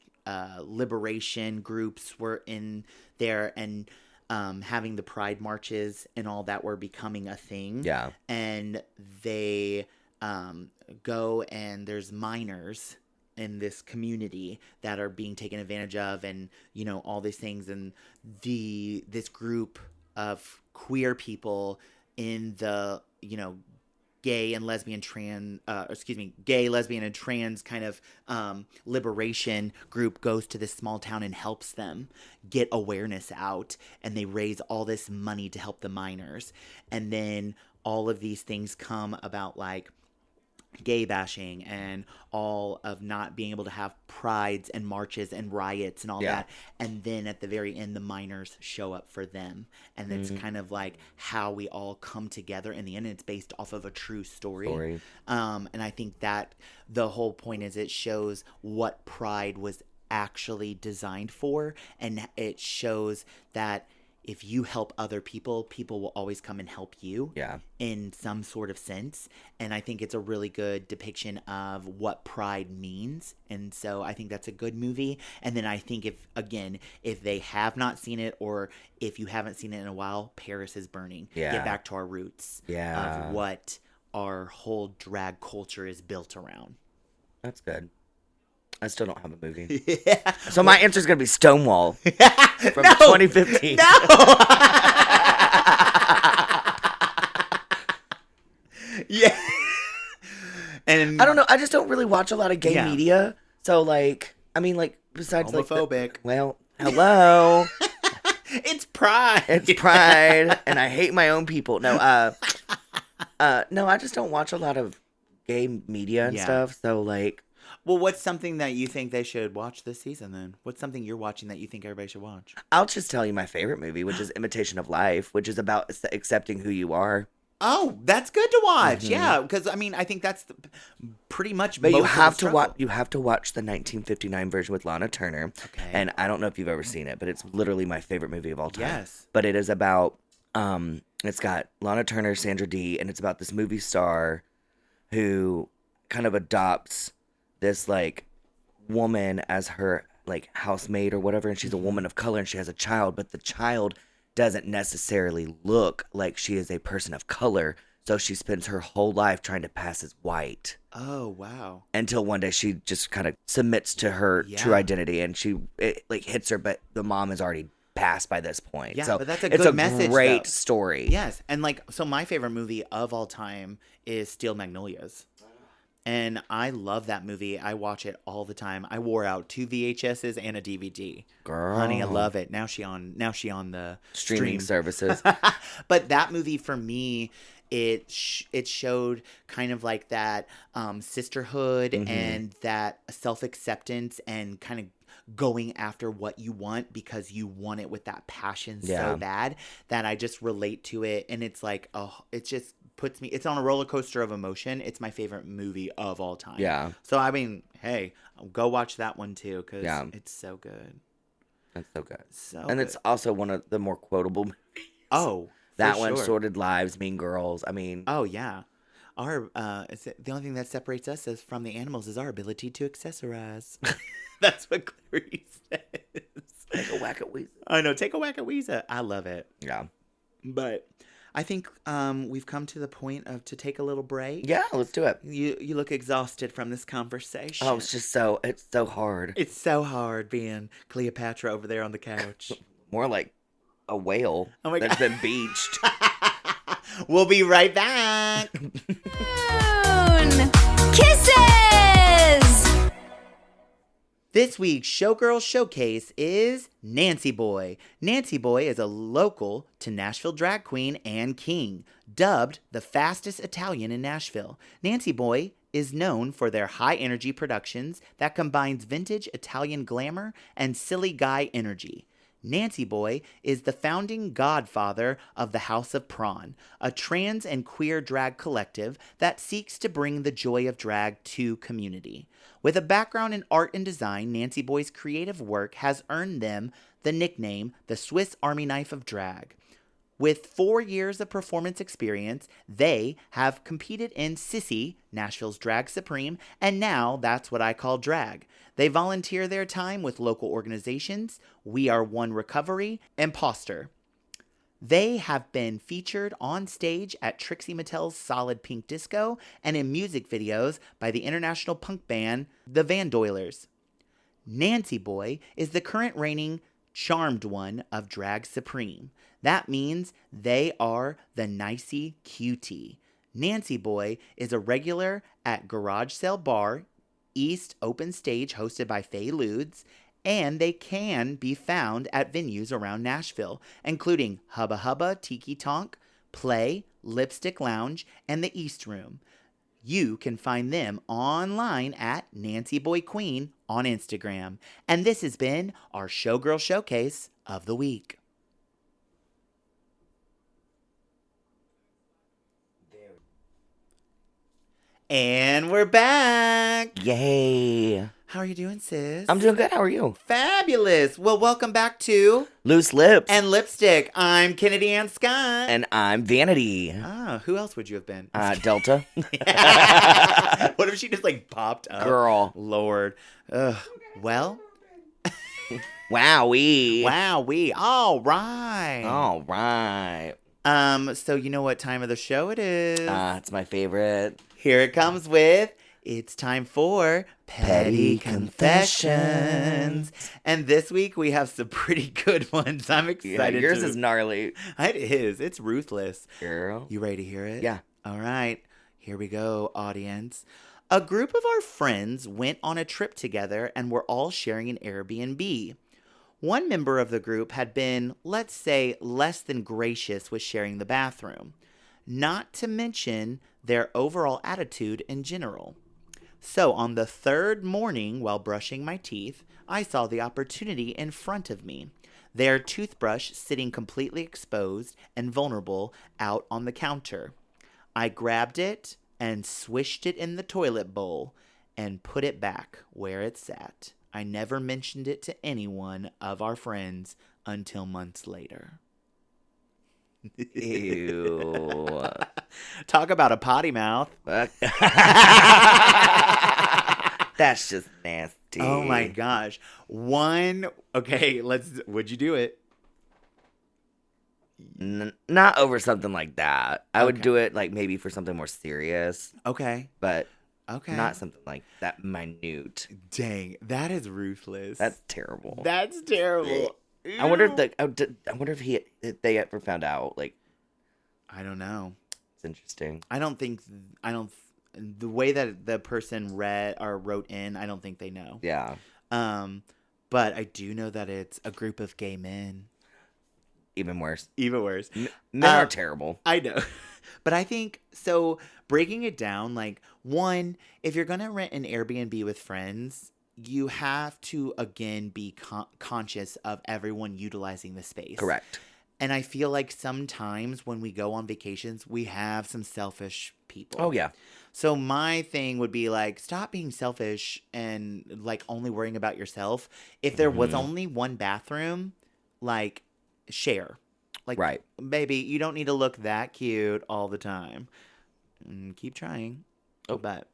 liberation groups were in there, and having the pride marches and all that were becoming a thing. Yeah. And they go, and there's minors in this community that are being taken advantage of, and, you know, all these things, and this group of queer people in the, you know, gay, lesbian, and trans kind of liberation group goes to this small town and helps them get awareness out, and they raise all this money to help the minors. And then all of these things come about, like gay bashing and all of not being able to have prides and marches and riots and all Yeah. that. And then at the very end, the minors show up for them. And it's kind of like how we all come together in the end. It's based off of a true story. And I think that the whole point is it shows what Pride was actually designed for. And it shows that if you help other people, people will always come and help you Yeah. in some sort of sense. And I think it's a really good depiction of what pride means. And so I think that's a good movie. And then I think if they have not seen it, or if you haven't seen it in a while, Paris is Burning. Yeah. Get back to our roots Yeah. of what our whole drag culture is built around. That's good. I still don't have a movie. Yeah. So my answer is going to be Stonewall from No! 2015. No! And I don't know. I just don't really watch a lot of gay Yeah. media. So, like, I mean, like, besides, like, homophobic. well, hello. It's pride. It's pride, and I hate my own people. No, no, I just don't watch a lot of gay media and Yeah. stuff. So, like, Well, what's something that you think they should watch this season then? What's something you're watching that you think everybody should watch? I'll just tell you my favorite movie, which is Imitation of Life, which is about accepting who you are. Oh, that's good to watch. Mhm. Yeah, because I mean, I think that's pretty much. But most you of have the to struggle. watch. You have to watch the 1959 version with Lana Turner. Okay. And I don't know if you've ever seen it, but it's literally my favorite movie of all time. Yes. But it is about it's got Lana Turner, Sandra Dee, and it's about this movie star who kind of adopts this like woman as her like housemaid or whatever, and she's a woman of color and she has a child, but the child doesn't necessarily look like she is a person of color, so she spends her whole life trying to pass as white Oh wow. until one day she just kind of submits to her true Yeah. identity, and it like hits her, but the mom is already passed by this point. Yeah, So but that's a it's good a message, great though. story. Yes, and like so, my favorite movie of all time is Steel Magnolias, and I love that movie. I watch it all the time. I wore out 2 VHSs and a DVD. Girl. Honey, I love it. Now she on the Streaming stream. services. But that movie for me, it showed kind of like that sisterhood Mm-hmm. and that self-acceptance and kind of going after what you want because you want it with that passion Yeah. so bad that I just relate to it. And it's like, oh, it just puts me, it's on a roller coaster of emotion. It's my favorite movie of all time. Yeah. So, I mean, hey, go watch that one too because Yeah. it's so good. That's so good. So And good. it's also one of the more quotable movies. Oh, That for one, sure. Sordid Lives, Mean Girls. I mean, Oh yeah, our the only thing that separates us as from the animals is our ability to accessorize. That's what Clarice says. take a whack at Weezer. I know. Take a whack at Weezer. I love it, Yeah. but I think we've come to the point of to take a little break. Yeah, let's do it. You look exhausted from this conversation. Oh, it's so hard. It's so hard being Cleopatra over there on the couch. More like a whale Oh my that's God. been beached. We'll be right back. Moon. Kisses. This week's Showgirl Showcase is Nancy Boy. Nancy Boy is a local to Nashville drag queen and king, dubbed the fastest Italian in Nashville. Nancy Boy is known for their high-energy productions that combines vintage Italian glamour and silly guy energy. Nancy Boy is the founding godfather of the House of Prawn, a trans and queer drag collective that seeks to bring the joy of drag to community. With a background in art and design, Nancy Boy's creative work has earned them the nickname the Swiss Army Knife of Drag. With 4 years of performance experience, they have competed in Sissy, Nashville's Drag Supreme, and now that's what I call drag. They volunteer their time with local organizations, We Are One Recovery, and Imposter. They have been featured on stage at Trixie Mattel's Solid Pink Disco and in music videos by the international punk band The Vandoilers. Nancy Boy is the current reigning charmed one of Drag Supreme. That means they are the nicey cutie. Nancy Boy is a regular at Garage Sale Bar, East Open Stage hosted by Faye Ludes, and they can be found at venues around Nashville, including Hubba Hubba, Tiki Tonk, Play, Lipstick Lounge, and the East Room. You can find them online at Nancy Boy Queen on Instagram. And this has been our Showgirl Showcase of the week. And we're back. Yay. How are you doing, sis? I'm doing good. How are you? fabulous. Well, welcome back to Loose Lips. And Lipstick. I'm Kennedy Ann Scott. And I'm Vanity. Who else would you have been? Delta. What if she just like popped up? Girl. Lord. Ugh. Well, Wowee. wow, all right. All right. So you know what time of the show it is? It's my favorite. Here it comes with it's time for Petty Petty Confessions. And this week we have some pretty good ones. I'm Yeah, excited. yours to... is gnarly. It is. It's ruthless. Girl. You ready to hear it? Yeah. All right. Here we go, audience. A group of our friends went on a trip together and were all sharing an Airbnb. One member of the group had been, let's say, less than gracious with sharing the bathroom, not to mention their overall attitude in general. So on the third morning, while brushing my teeth, I saw the opportunity in front of me. Their toothbrush sitting completely exposed and vulnerable out on the counter. I grabbed it and swished it in the toilet bowl and put it back where it sat. I never mentioned it to anyone of our friends until months later. Ew. Talk about a potty mouth. That's just nasty. Oh my gosh. Okay, would you do it? Not over something like that. I would Okay. do it like maybe for something more serious, Okay. but Okay. not something like that minute. Dang, that is ruthless. That's terrible. That's terrible. I wonder Ew. if they ever found out. Like, I don't know. it's interesting. The way that the person read or wrote in, I don't think they know. Yeah, But I do know that it's a group of gay men. even worse. Even worse. Men are terrible. I know. But I think, so breaking it down, like, one, if you're going to rent an Airbnb with friends, you have to, again, be conscious of everyone utilizing the space. Correct. And I feel like sometimes when we go on vacations, we have some selfish people. Oh yeah. So my thing would be like, stop being selfish and like only worrying about yourself. If there was only one bathroom, like, share. Like, Right. baby, you don't need to look that cute all the time. Keep trying. Oh. But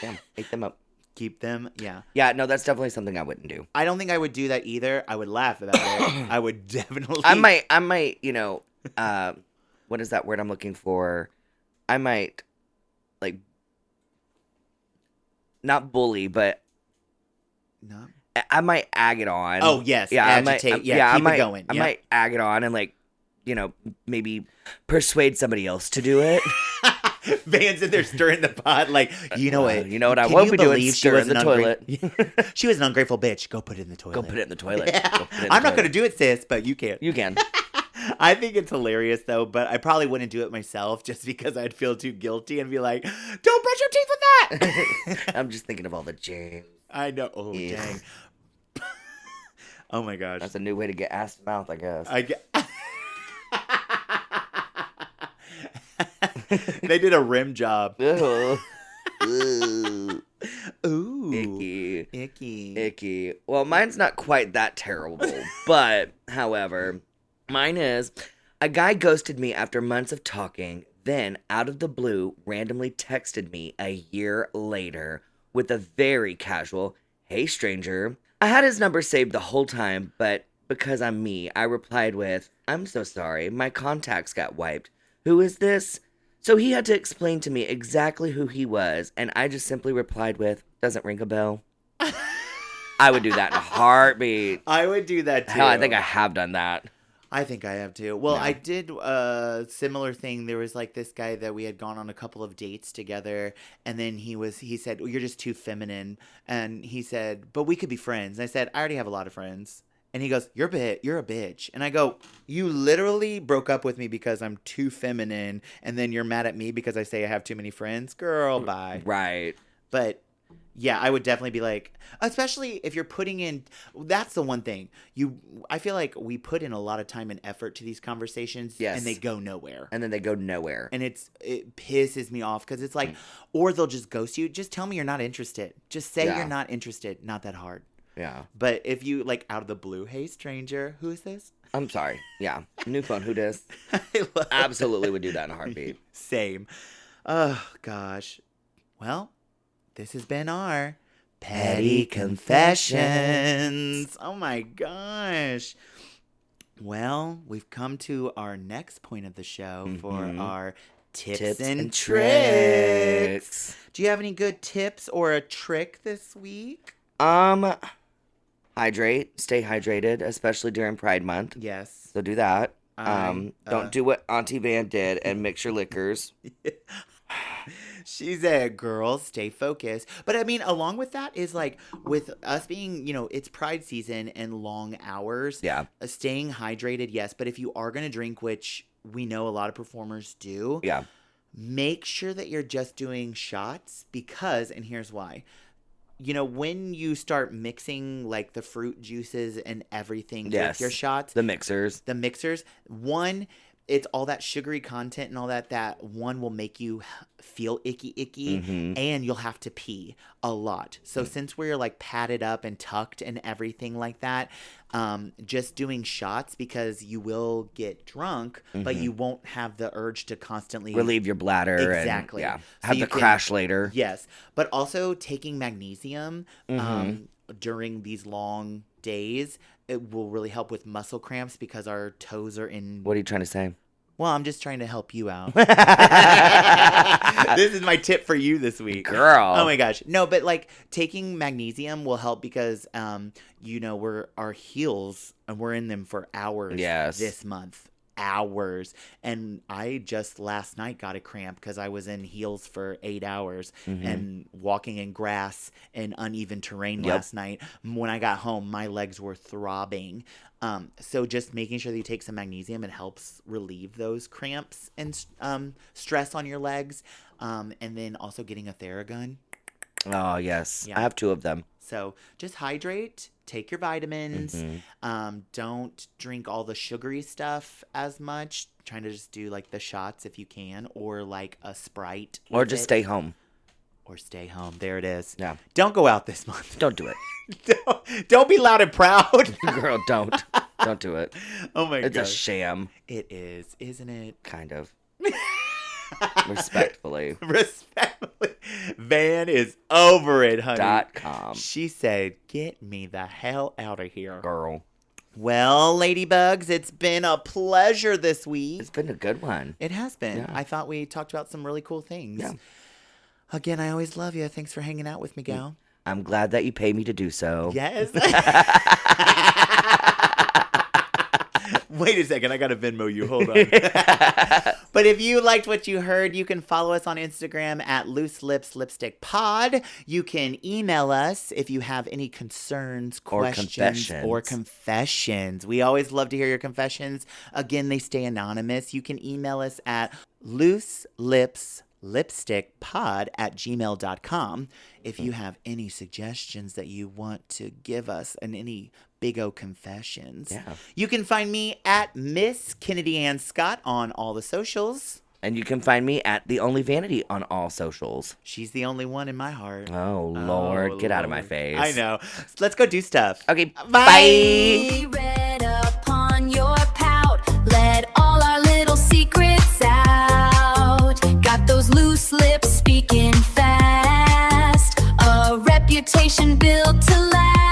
Damn. Ate them up. keep them, yeah. Yeah. No, that's definitely something I wouldn't do. I don't think I would do that either. I would laugh about it. I would definitely. I might. You know, what is that word I'm looking for? I might, like, not bully, but No. I might ag it on. Oh, yes. Yeah, Agitate. I might, Yeah, I keep it might, going. I Yeah. might ag it on and, like, you know, maybe persuade somebody else to do it. Van's in there stirring the pot, like, you know what? You know what I Can won't you be doing? believe Stir in the an toilet. She was an ungrateful bitch. Go put it in the toilet. Go put it in the toilet. Yeah. Go put it in the I'm not toilet. going to do it, sis, but you can. You can. I think it's hilarious, though, but I probably wouldn't do it myself just because I'd feel too guilty and be like, don't brush your teeth with that. I'm just thinking of all the germs. I know. Oh, Yeah. dang. Oh, my gosh. That's a new way to get ass to mouth, I guess. I get. They did a rim job. Ew. Ooh. Ooh. Icky. Icky. Icky. Well, mine's not quite that terrible, but, however, mine is a guy ghosted me after months of talking, then, out of the blue, randomly texted me a year later with a very casual, "Hey, stranger." I had his number saved the whole time, but because I'm me, I replied with, "I'm so sorry, my contacts got wiped. Who is this?" So he had to explain to me exactly who he was, and I just simply replied with, "Doesn't ring a bell." I would do that in a heartbeat. I would do that too. Hell, I think I have done that. I think I have too. Well, Yeah. I did a similar thing. There was like this guy that we had gone on a couple of dates together, and then he said, well, "You're just too feminine," and he said, "But we could be friends." And I said, "I already have a lot of friends." And he goes, You're a bitch." And I go, "You literally broke up with me because I'm too feminine, and then you're mad at me because I say I have too many friends? Girl, bye." Right. But yeah, I would definitely be like, especially if you're putting in, that's the one thing. I feel like we put in a lot of time and effort to these conversations, Yes. and they go nowhere. And then they go nowhere. And it pisses me off because it's like, or they'll just ghost you. Just tell me you're not interested. Just say Yeah. you're not interested. Not that hard. Yeah. But if you, like, out of the blue, "Hey, stranger, who is this?" I'm sorry. Yeah. New phone. Who dis? I love Absolutely would do that in a heartbeat. Same. Oh, gosh. Well, this has been our Petty Confessions. Oh, my gosh. Well, we've come to our next point of the show for our tips and tricks. Do you have any good tips or a trick this week? Hydrate. Stay hydrated, especially during Pride Month. Yes. So do that. I, Don't do what Auntie Van did and mix your liquors. She said, girls, stay focused. But I mean, along with that is like with us being, it's Pride season and long hours. Yeah. Staying hydrated, yes. But if you are going to drink, which we know a lot of performers do, Yeah. make sure that you're just doing shots because, and here's why. When you start mixing like the fruit juices and everything Yes. with your shots, The mixers. one, it's all that sugary content and all that one will make you feel icky, Mm-hmm. and you'll have to pee a lot. So since we're like padded up and tucked and everything like that, just doing shots because you will get drunk, but you won't have the urge to constantly Relieve your bladder. Exactly. And, So have you the can- crash later. Yes, but also taking magnesium Mm-hmm. during these long days, it will really help with muscle cramps because our toes are in. What are you trying to say? Well, I'm just trying to help you out. This is my tip for you this week. Girl. Oh my gosh. No, but like taking magnesium will help because we're our heels and we're in them for hours Yes. this month. Hours. And I just last night got a cramp because I was in heels for 8 hours and walking in grass and uneven terrain Yep. last night. When I got home, my legs were throbbing. So just making sure that you take some magnesium, it helps relieve those cramps and stress on your legs. And then also getting a Theragun. Oh, yes. Yeah. I have 2 of them. So just hydrate, take your vitamins. Don't drink all the sugary stuff as much. Trying to just do like the shots if you can, or like a Sprite. Or with just it. stay home. Or stay home. There it is. Yeah. Don't go out this month. Don't do it. Don't be loud and proud. Girl, don't. Don't do it. Oh my It's a gosh. sham. It is, isn't it? Kind of. Respectfully. Respectfully. Van is over it, honey. .com. She said, get me the hell out of here. Girl. Well, ladybugs, it's been a pleasure this week. It's been a good one. It has been. Yeah. I thought we talked about some really cool things. Yeah. Again, I always love you. Thanks for hanging out with me, gal. I'm glad that you pay me to do so. Yes. Wait a second. I got to Venmo you. Hold on. But if you liked what you heard, you can follow us on Instagram at Loose Lips Lipstick Pod. You can email us if you have any concerns, Or questions, or confessions. confessions. We always love to hear your confessions. Again, they stay anonymous. You can email us at looselipslipstickpod@gmail.com if you have any suggestions that you want to give us and any big O confessions. Yeah. You can find me at Miss Kennedy Ann Scott on all the socials. And you can find me at The Only Vanity on all socials. She's the only one in my heart. Oh, Lord. Get out of my Lord. face. I know. Let's go do stuff. Okay. Bye. Bye. Read upon your pout, let all our little secrets out. Got those loose lips speaking fast, a reputation built to last.